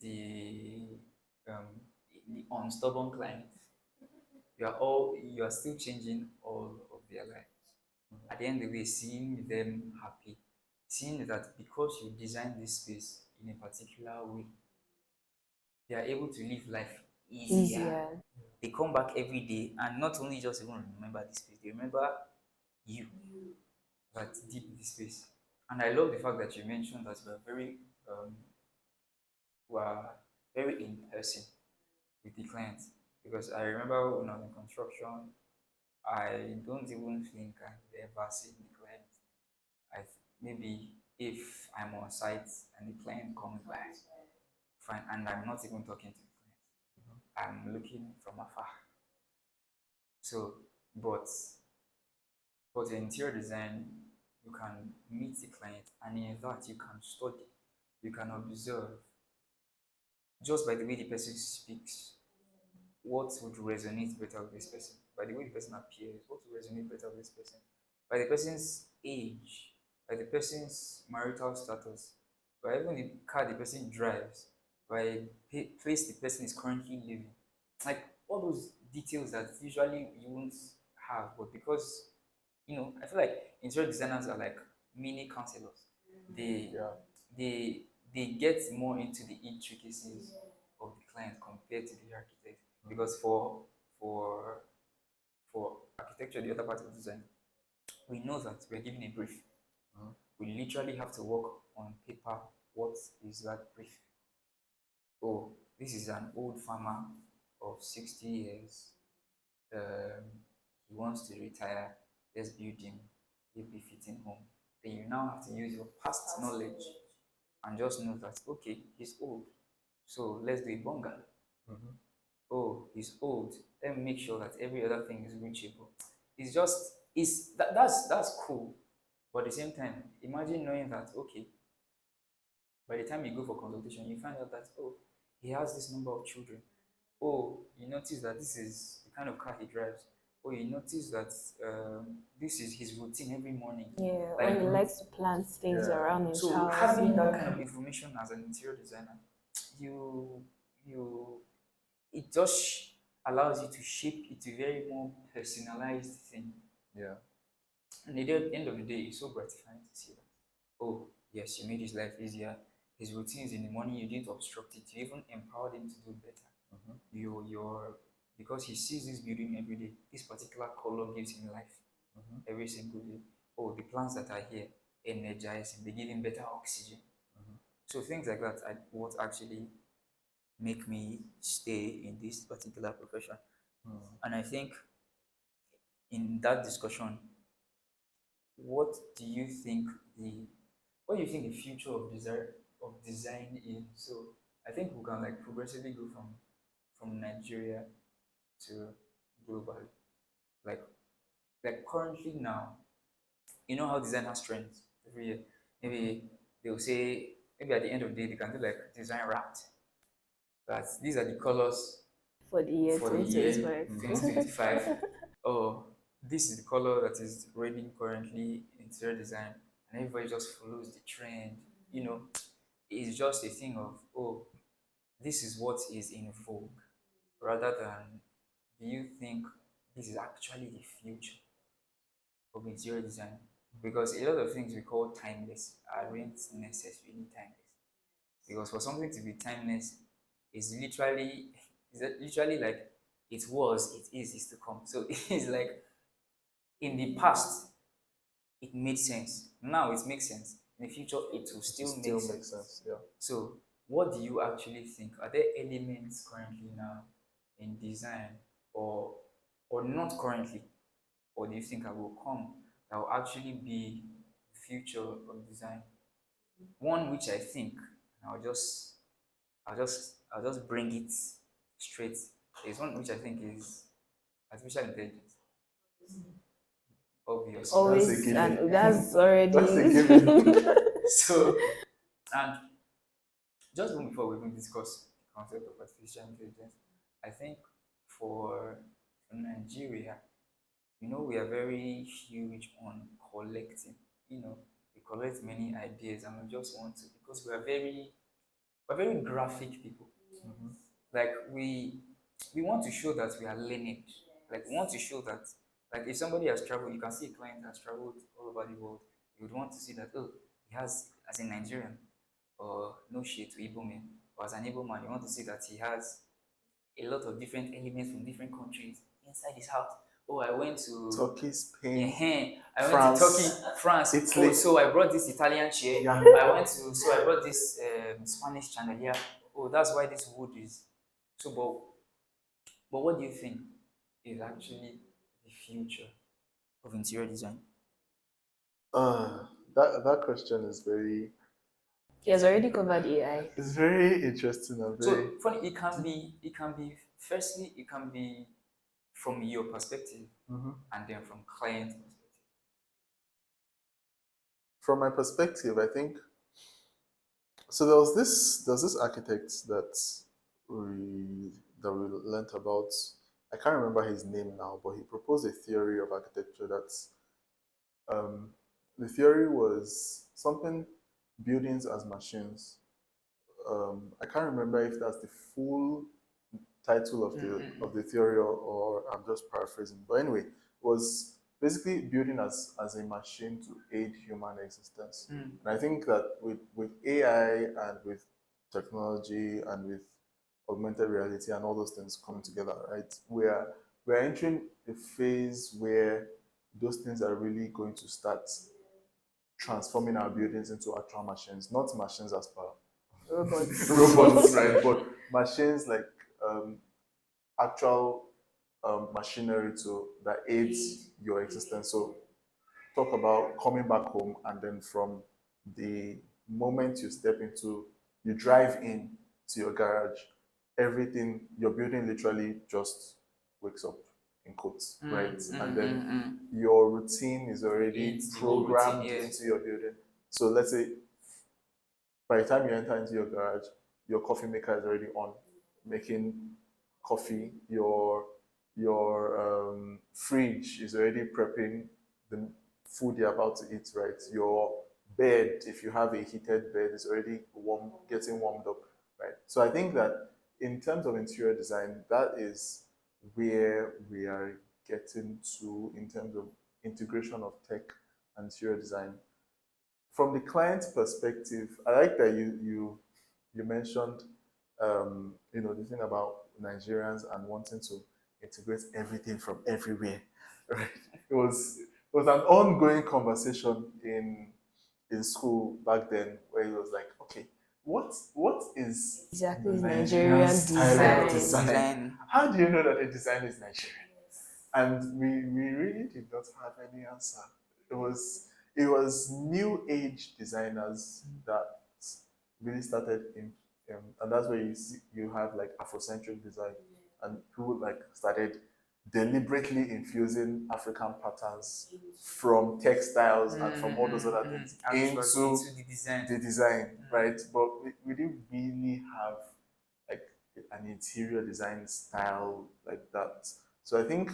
the um, the unstubborn clients, you are still changing all of their lives. At the end of the day, seeing them happy, seeing that because you designed this space in a particular way, they are able to live life easier. Easier. They come back every day and not only just even remember this space, they remember you, that deep in this space. And I love the fact that you mentioned that um, we are very in person with the client, because I remember when I was in construction, I don't even think I've ever seen the client. Maybe if I'm on site and the client comes by, fine, and I'm not even talking to the client, I'm looking from afar. So, but in interior design, you can meet the client, and in that you can study, you can observe just by the way the person speaks, what would resonate better with this person, by the way the person appears, what would resonate better with this person, by the person's age, by the person's marital status, by even the car the person drives, by the place the person is currently living. Like all those details that usually you won't have, but because I feel like interior designers are like mini counselors. They Yeah. they they get more into the intricacies of the client compared to the architect. Because for for architecture, the other part of design, we know that we're given a brief. We literally have to work on paper. What is that brief? Oh, this is an old farmer of 60 years. He wants to retire. Let's build him a befitting home. Then you now have to use your past knowledge and just know that okay, he's old, So let's do a bungalow. Mm-hmm. Oh, he's old. Let me make sure that every other thing is reachable. It's just that's cool. But at the same time, imagine knowing that okay, by the time you go for consultation, you find out that oh, he has this number of children. Oh, you notice that this is the kind of car he drives. Oh, you notice that this is his routine every morning. Yeah, when Like he likes to plant things Yeah. around his so, house. having that Yeah. kind of information as an interior designer, you you it just allows you to shape it to a very more personalized thing. Yeah. And at the end of the day, it's so gratifying to see that. Oh, yes, you made his life easier. His routines in the morning, you didn't obstruct it. You even empowered him to do better. Mm-hmm. You're because he sees this building every day. This particular color gives him life Mm-hmm. every single day. Oh, the plants that are here energize him. They give him better oxygen. Mm-hmm. So things like that are what actually make me stay in this particular profession. Mm. And I think in that discussion, what do you think the what do you think the future of design is? So I think we can like progressively go from Nigeria to global. Like like currently now, you know how design has trends every year. Mm-hmm. Maybe they'll say maybe at the end of the day they can do like design wrapped. That these are the colors For the year for the year 2025. Mm-hmm. 2025. Oh, this is the color that is reigning currently in interior design, and everybody just follows the trend. You know, it's just a thing of oh, this is what is in vogue, rather than do you think this is actually the future of interior design? Because a lot of things we call timeless aren't necessarily timeless. Because for something to be timeless is literally is literally like it was, it is to come. So it's like in the past it made sense. Now it makes sense. In the future it will It still make still makes sense. sense. Yeah. So what do you actually think? Are there elements currently now in design or not currently? Or do you think that will come that will actually be the future of design? One which I think, and I'll just bring it straight. There's one which I think is artificial intelligence. Obviously. That's a Always, given. and that's already. That's a given. So and just even before we even discuss the concept of artificial intelligence, I think for Nigeria, you know, we are very huge on collecting. You know, we collect many ideas and we just want to because we're very graphic people. Mm-hmm. Like we want to show that we are learned. Like we want to show that like if somebody has traveled, you can see a client has traveled all over the world. You would want to see that oh he has as a Nigerian or no shade to Igbo men or as an Igbo man, you want to see that he has a lot of different elements from different countries inside his house. Oh, I went to Turkey, Spain, I went to Turkey, France, France. Italy. Oh, so I brought this Italian chair. Yeah. So I brought this Spanish chandelier. Oh, that's why this wood is. So, but what do you think is actually the future of interior design? That question is very He has already covered AI. it's very interesting and very So, funny, firstly, it can be from your perspective mm-hmm. and then from client perspective. From my perspective, I think so. There was this architect we that we learnt about. I can't remember his name now, but he proposed a theory of architecture that um, the theory was something buildings as machines. I can't remember if that's the full title of the theory or I'm just paraphrasing. But anyway, it was basically building as a machine to aid human existence. Mm. And I think that with AI and with technology and with augmented reality and all those things coming together, right? We're entering a phase where those things are really going to start transforming our buildings into actual machines, not machines as per Robots. robots, right? But machines like um, actual machinery to that aids your existence. So talk about coming back home and then from the moment you step into, you drive in, to your garage, everything, your building literally just wakes up in quotes, right? And then your routine is already It's the whole routine, programmed yeah. into your building. So let's say by the time you enter into your garage, your coffee maker is already on, making coffee. Your fridge is already prepping the food you're about to eat, right? Your bed, if you have a heated bed, is already getting warmed up, right? So I think that in terms of interior design, that is where we are getting to in terms of integration of tech and interior design. From the client's perspective, I like that you mentioned the thing about Nigerians and wanting to integrate everything from everywhere. Right? It was an ongoing conversation in school back then where it was like, okay, what is Exactly, Nigerian Nigerian style of design. design? How do you know that a design is Nigerian? And we really did not have any answer. It was new age designers that really started in, and that's where you have like Afrocentric design, and people like started deliberately infusing African patterns from textiles and from all those other things Actually, into the design. the design, right? But we didn't really have like an interior design style like that. So I think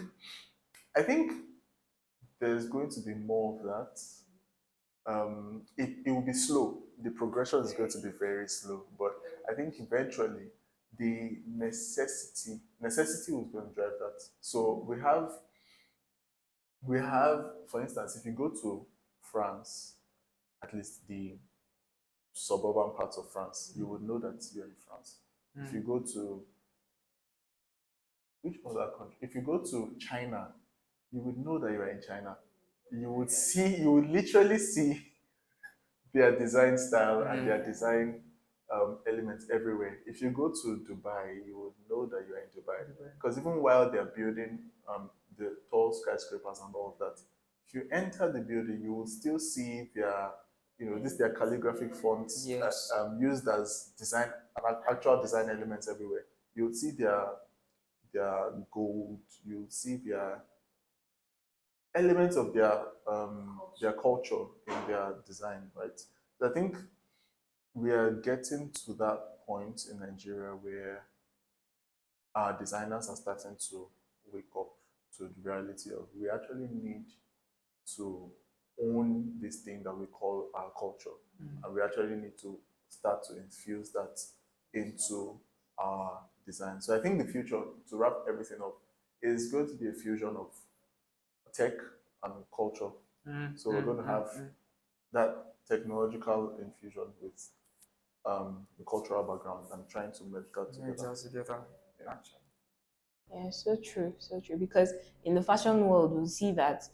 there's going to be more of that. It will be slow. The progression is going to be very slow, but I think eventually the necessity was going to drive that. So we have, for instance, if you go to France, at least the suburban parts of France, you would know that you're in France. If you go to which other country? If you go to China, you would know that you are in China. You would literally see their design style and their design elements everywhere. If you go to Dubai, you would know that you are in Dubai. Because even while they're building the tall skyscrapers and all of that, if you enter the building, you will still see their calligraphic fonts Yes. used as design, actual design elements everywhere. You would see their gold. You would see their elements of their culture in their design, right? So I think we are getting to that point in Nigeria where our designers are starting to wake up to the reality of we actually need to own this thing that we call our culture. And we actually need to start to infuse that into our design. So I think the future, to wrap everything up, is going to be a fusion of tech and culture. So we're going to have that technological infusion with the cultural background and trying to merge that together. Yeah. Yeah, so true, so true. Because in the fashion world, we see that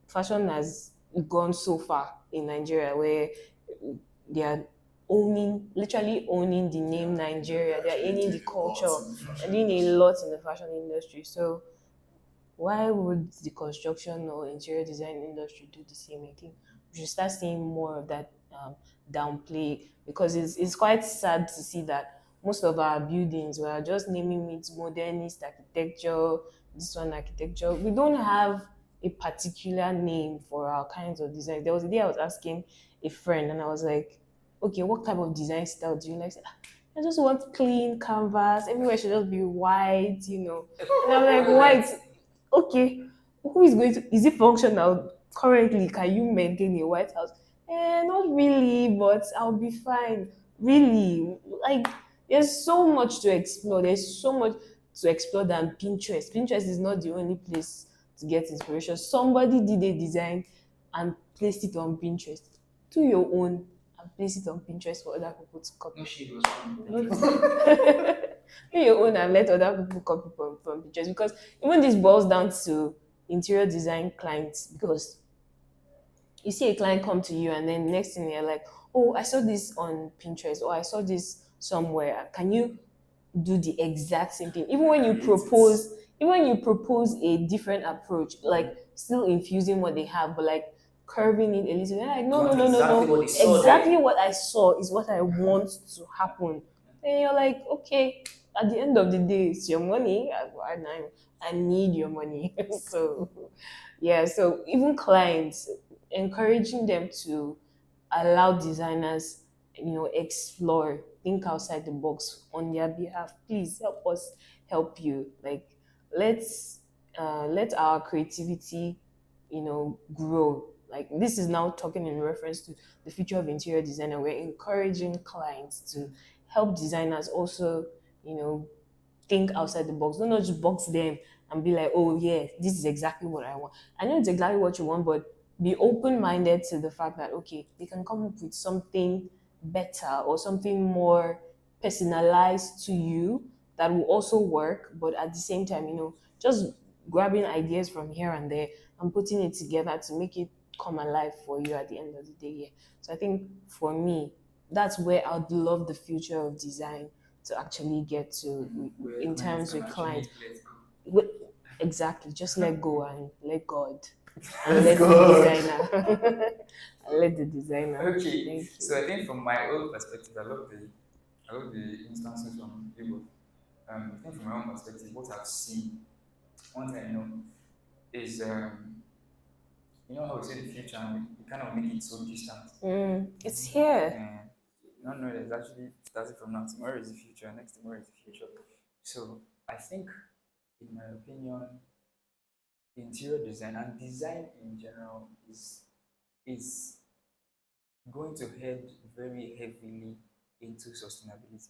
fashion has gone so far in Nigeria where they are literally owning the name Nigeria. They are owning the culture. They're doing a lot in the fashion industry. So why would the construction or interior design industry do the same? I think we should start seeing more of that downplay, because it's quite sad to see that most of our buildings, we are just naming it modernist architecture, this one architecture. We don't have a particular name for our kinds of design. There was a day I was asking a friend and I was like, okay, what type of design style do you like? She said, I just want clean canvas. Everywhere should just be white. And I'm like, white, okay, who is going to, is it functional currently? Can you maintain a white house? Not really, but I'll be fine. Really, like, there's so much to explore. There's so much to explore than Pinterest. Pinterest is not the only place to get inspiration. Somebody did a design and placed it on Pinterest. Do your own and place it on Pinterest for other people to copy. No shade was from Do your own and let other people copy from Pinterest, because even this boils down to interior design clients, because you see a client come to you and then next thing you're like, oh, I saw this on Pinterest or I saw this somewhere. Can you do the exact same thing? Even when you propose a different approach, like still infusing what they have, but like curving it a little. They're like, no, no, no, no, exactly no. what they saw Exactly there. what I saw is what I want to happen. And you're like, okay, at the end of the day, it's your money. I need your money. So, yeah, so even clients, encouraging them to allow designers, explore, think outside the box on their behalf. Please help us help you. Like, let's let our creativity, grow. Like, this is now talking in reference to the future of interior design, and we're encouraging clients to help designers also, think outside the box. Don't not just box them and be like, oh yeah, this is exactly what I want. I know it's exactly what you want, but be open-minded to the fact that okay, they can come up with something better or something more personalized to you that will also work, but at the same time, just grabbing ideas from here and there and putting it together to make it come alive for you at the end of the day. Yeah. So I think for me, that's where I'd love the future of design to actually get to Where in clients terms can with clients. actually let go. Wi- Exactly, just let go and let God and Let's let the go. designer and let the designer. Okay, Thank so I you. think from my own perspective, I love the instances from you both. I think from my own perspective, what I've seen, one thing I know is you know how we say the future and we kind of make it so distant. It's here. And you don't know that it's actually starting from now. Tomorrow is the future, next tomorrow is the future. So I think, in my opinion, interior design and design in general is going to head very heavily into sustainability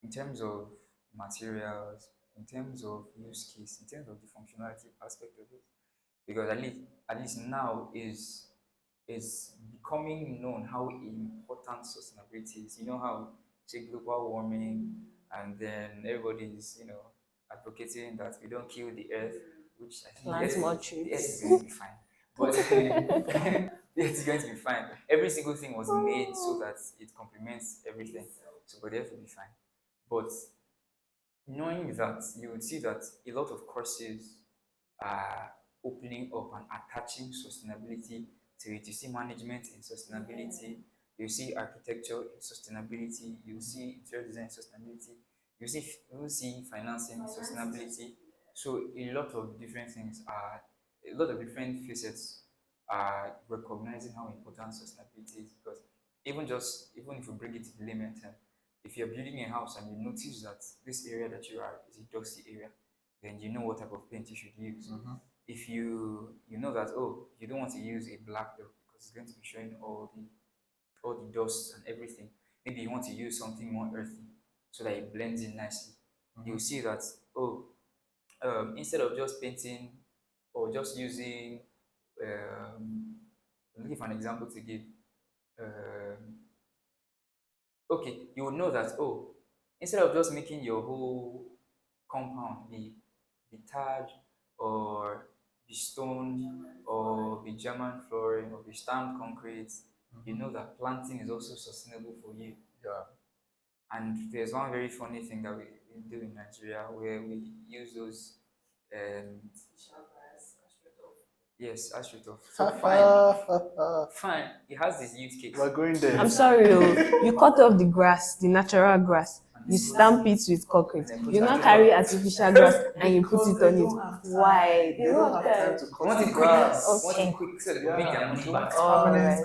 in terms of materials, in terms of use case, in terms of the functionality aspect of it. Because at least now is becoming known how important sustainability is. You know how say global warming, and then everybody's advocating that we don't kill the earth, which I think Plant more the earth is trees. going to be fine. But the earth is going to be fine. Every single thing was made so that it complements everything. So but the earth will be fine. But knowing that, you would see that a lot of courses are opening up and attaching sustainability to it. You see management in sustainability, you see architecture in sustainability, you see interior design sustainability, you see financing sustainability. So a lot of different things are a lot of different facets are recognizing how important sustainability is, because even if you bring it to the layman term, if you're building a house and you notice that this area that you are is a dusty area, then you know what type of paint you should use. If you know that, oh, you don't want to use a black door because it's going to be showing all the dust and everything. Maybe you want to use something more earthy so that it blends in nicely. You'll see that, oh, instead of just painting or just using, I'm looking for an example to give. Um, okay, you will know that, oh, instead of just making your whole compound be tarred or be stoned or be German flooring or be stamped concrete, you know that planting is also sustainable for you. Yeah. And there's one very funny thing that we do in Nigeria where we use those um, yes, astroturf. So fine. It has this use case. We're going there. I'm sorry, you cut off the grass, the natural grass. You stamp it with concrete. You now carry artificial grass and you put it on it. Why? They don't have time to Want cut it the quick. grass. Want it quick so they can make their money back. All right.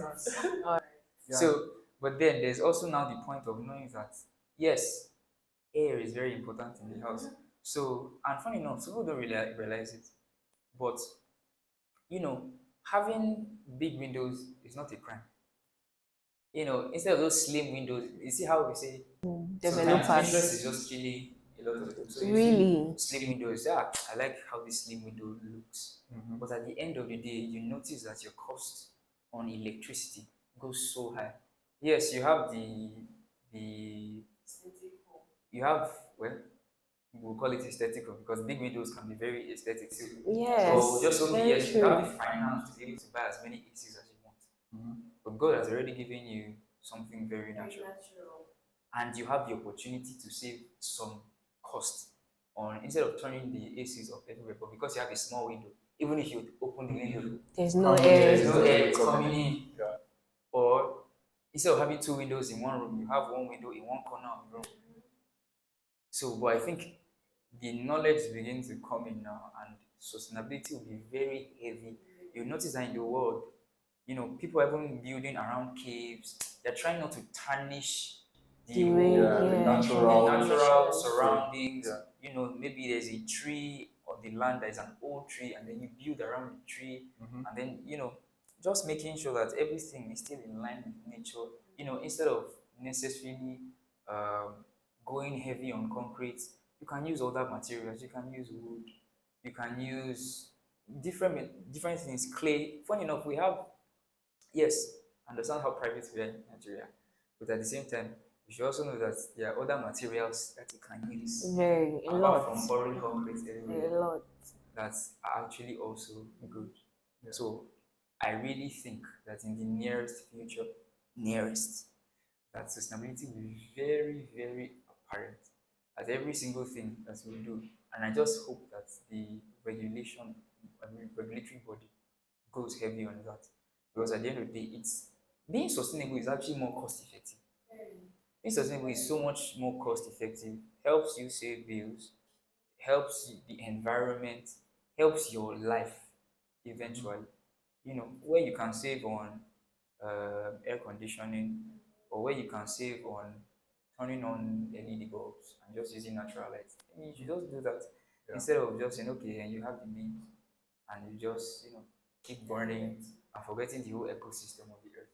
Yeah. So, but then there's also now the point of knowing that yes, air is very important in the house. So, and funny enough, people don't really realize it, but you know, having big windows is not a crime. Instead of those slim windows, you see how we say sometimes Pinterest is Developers. just killing a lot of people. So you see Really? slim windows, I like how this slim window looks. But at the end of the day, you notice that your cost on electricity goes so high. Yes, you have the you have well, we'll call it aesthetical because big windows can be very aesthetic too. So Yes, just only very yes, you have the true. finance to be able to buy as many ACs as you want. But God has already given you something very natural. And you have the opportunity to save some cost on instead of turning the ACs up everywhere, but because you have a small window, even if you open the window, There's no there's air. no air coming in. Yeah. Or instead of having two windows in one room, you have one window in one corner of the room. So, but I think the knowledge begins to come in now, and sustainability will be very heavy. You'll notice that in the world, people are even building around caves. They're trying not to tarnish the The way, whole, Yeah, the yeah, natural the natural conditions. surroundings. Yeah. Maybe there's a tree on the land that is an old tree, and then you build around the tree, and then just making sure that everything is still in line with nature. Instead of necessarily um, going heavy on concrete, you can use other materials. You can use wood. You can use different things. Clay. Funny enough, we have, yes, understand how private we are in Nigeria, but at the same time, you should also know that there are other materials that you can use Very, a apart lot. from pouring concrete A everywhere lot. that are actually also good. Yeah. So I really think that in the nearest, that sustainability will be very, very apparent at every single thing that we do. And I just hope that the regulatory body goes heavy on that. Because at the end of the day, being sustainable is actually more cost effective. Being sustainable is so much more cost effective, helps you save bills, helps the environment, helps your life eventually. Where you can save on air conditioning, or where you can save on turning on LED bulbs and just using natural light. You should just do that instead of just saying, okay, and you have the means and you just, keep burning and forgetting the whole ecosystem of the earth.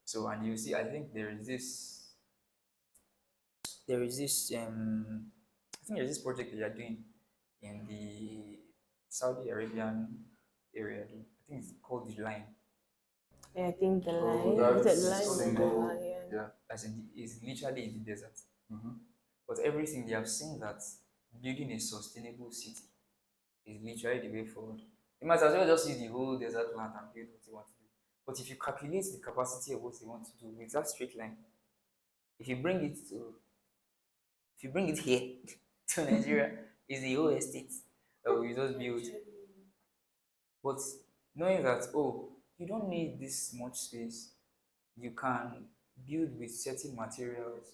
So, and you see, I think I think there's this project that they are doing in the Saudi Arabian area. I think it's called the Line. Yeah, I think the Oh, line. Is it that's the line or the single. line? Yeah. Yeah. As in, it's literally in the desert. Mm-hmm. But everything they have seen that building a sustainable city is literally the way forward. You might as well just use the whole desert land and build what you want to do. But if you calculate the capacity of what you want to do with that straight line, if you bring it to if you bring it here to Nigeria, is the whole estate that we just build. But knowing that, oh, you don't need this much space, you can build with certain materials,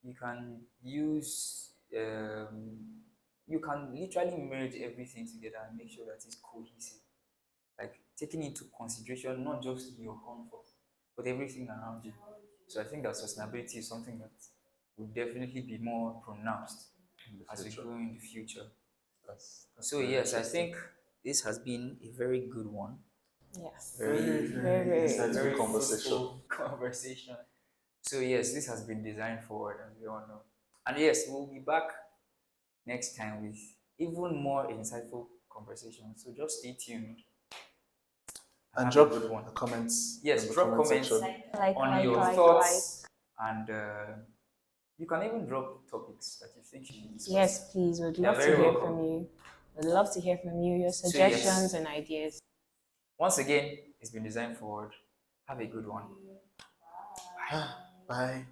you can use, you can literally merge everything together and make sure that it's cohesive. Like taking into consideration not just your comfort, but everything around you. So I think that sustainability is something that will definitely be more pronounced as we go in the future. That's So very yes, I interesting. think this has been a very good one. Yes. Very, Very. insightful very conversation. fruitful conversation. So yes, this has been designed forward, as we all know. And yes, we'll be back next time with even more insightful conversations. So just stay tuned. And Have drop a good one. the comments. Yes, in the drop comment comments section. on your Like. thoughts, and you can even drop topics that you think you should discuss. Yes, please. We'd You're love to very hear welcome. from you. We'd love to hear from you, your So, yes. suggestions and ideas. Once again, it's been designed forward. Have a good one. Bye.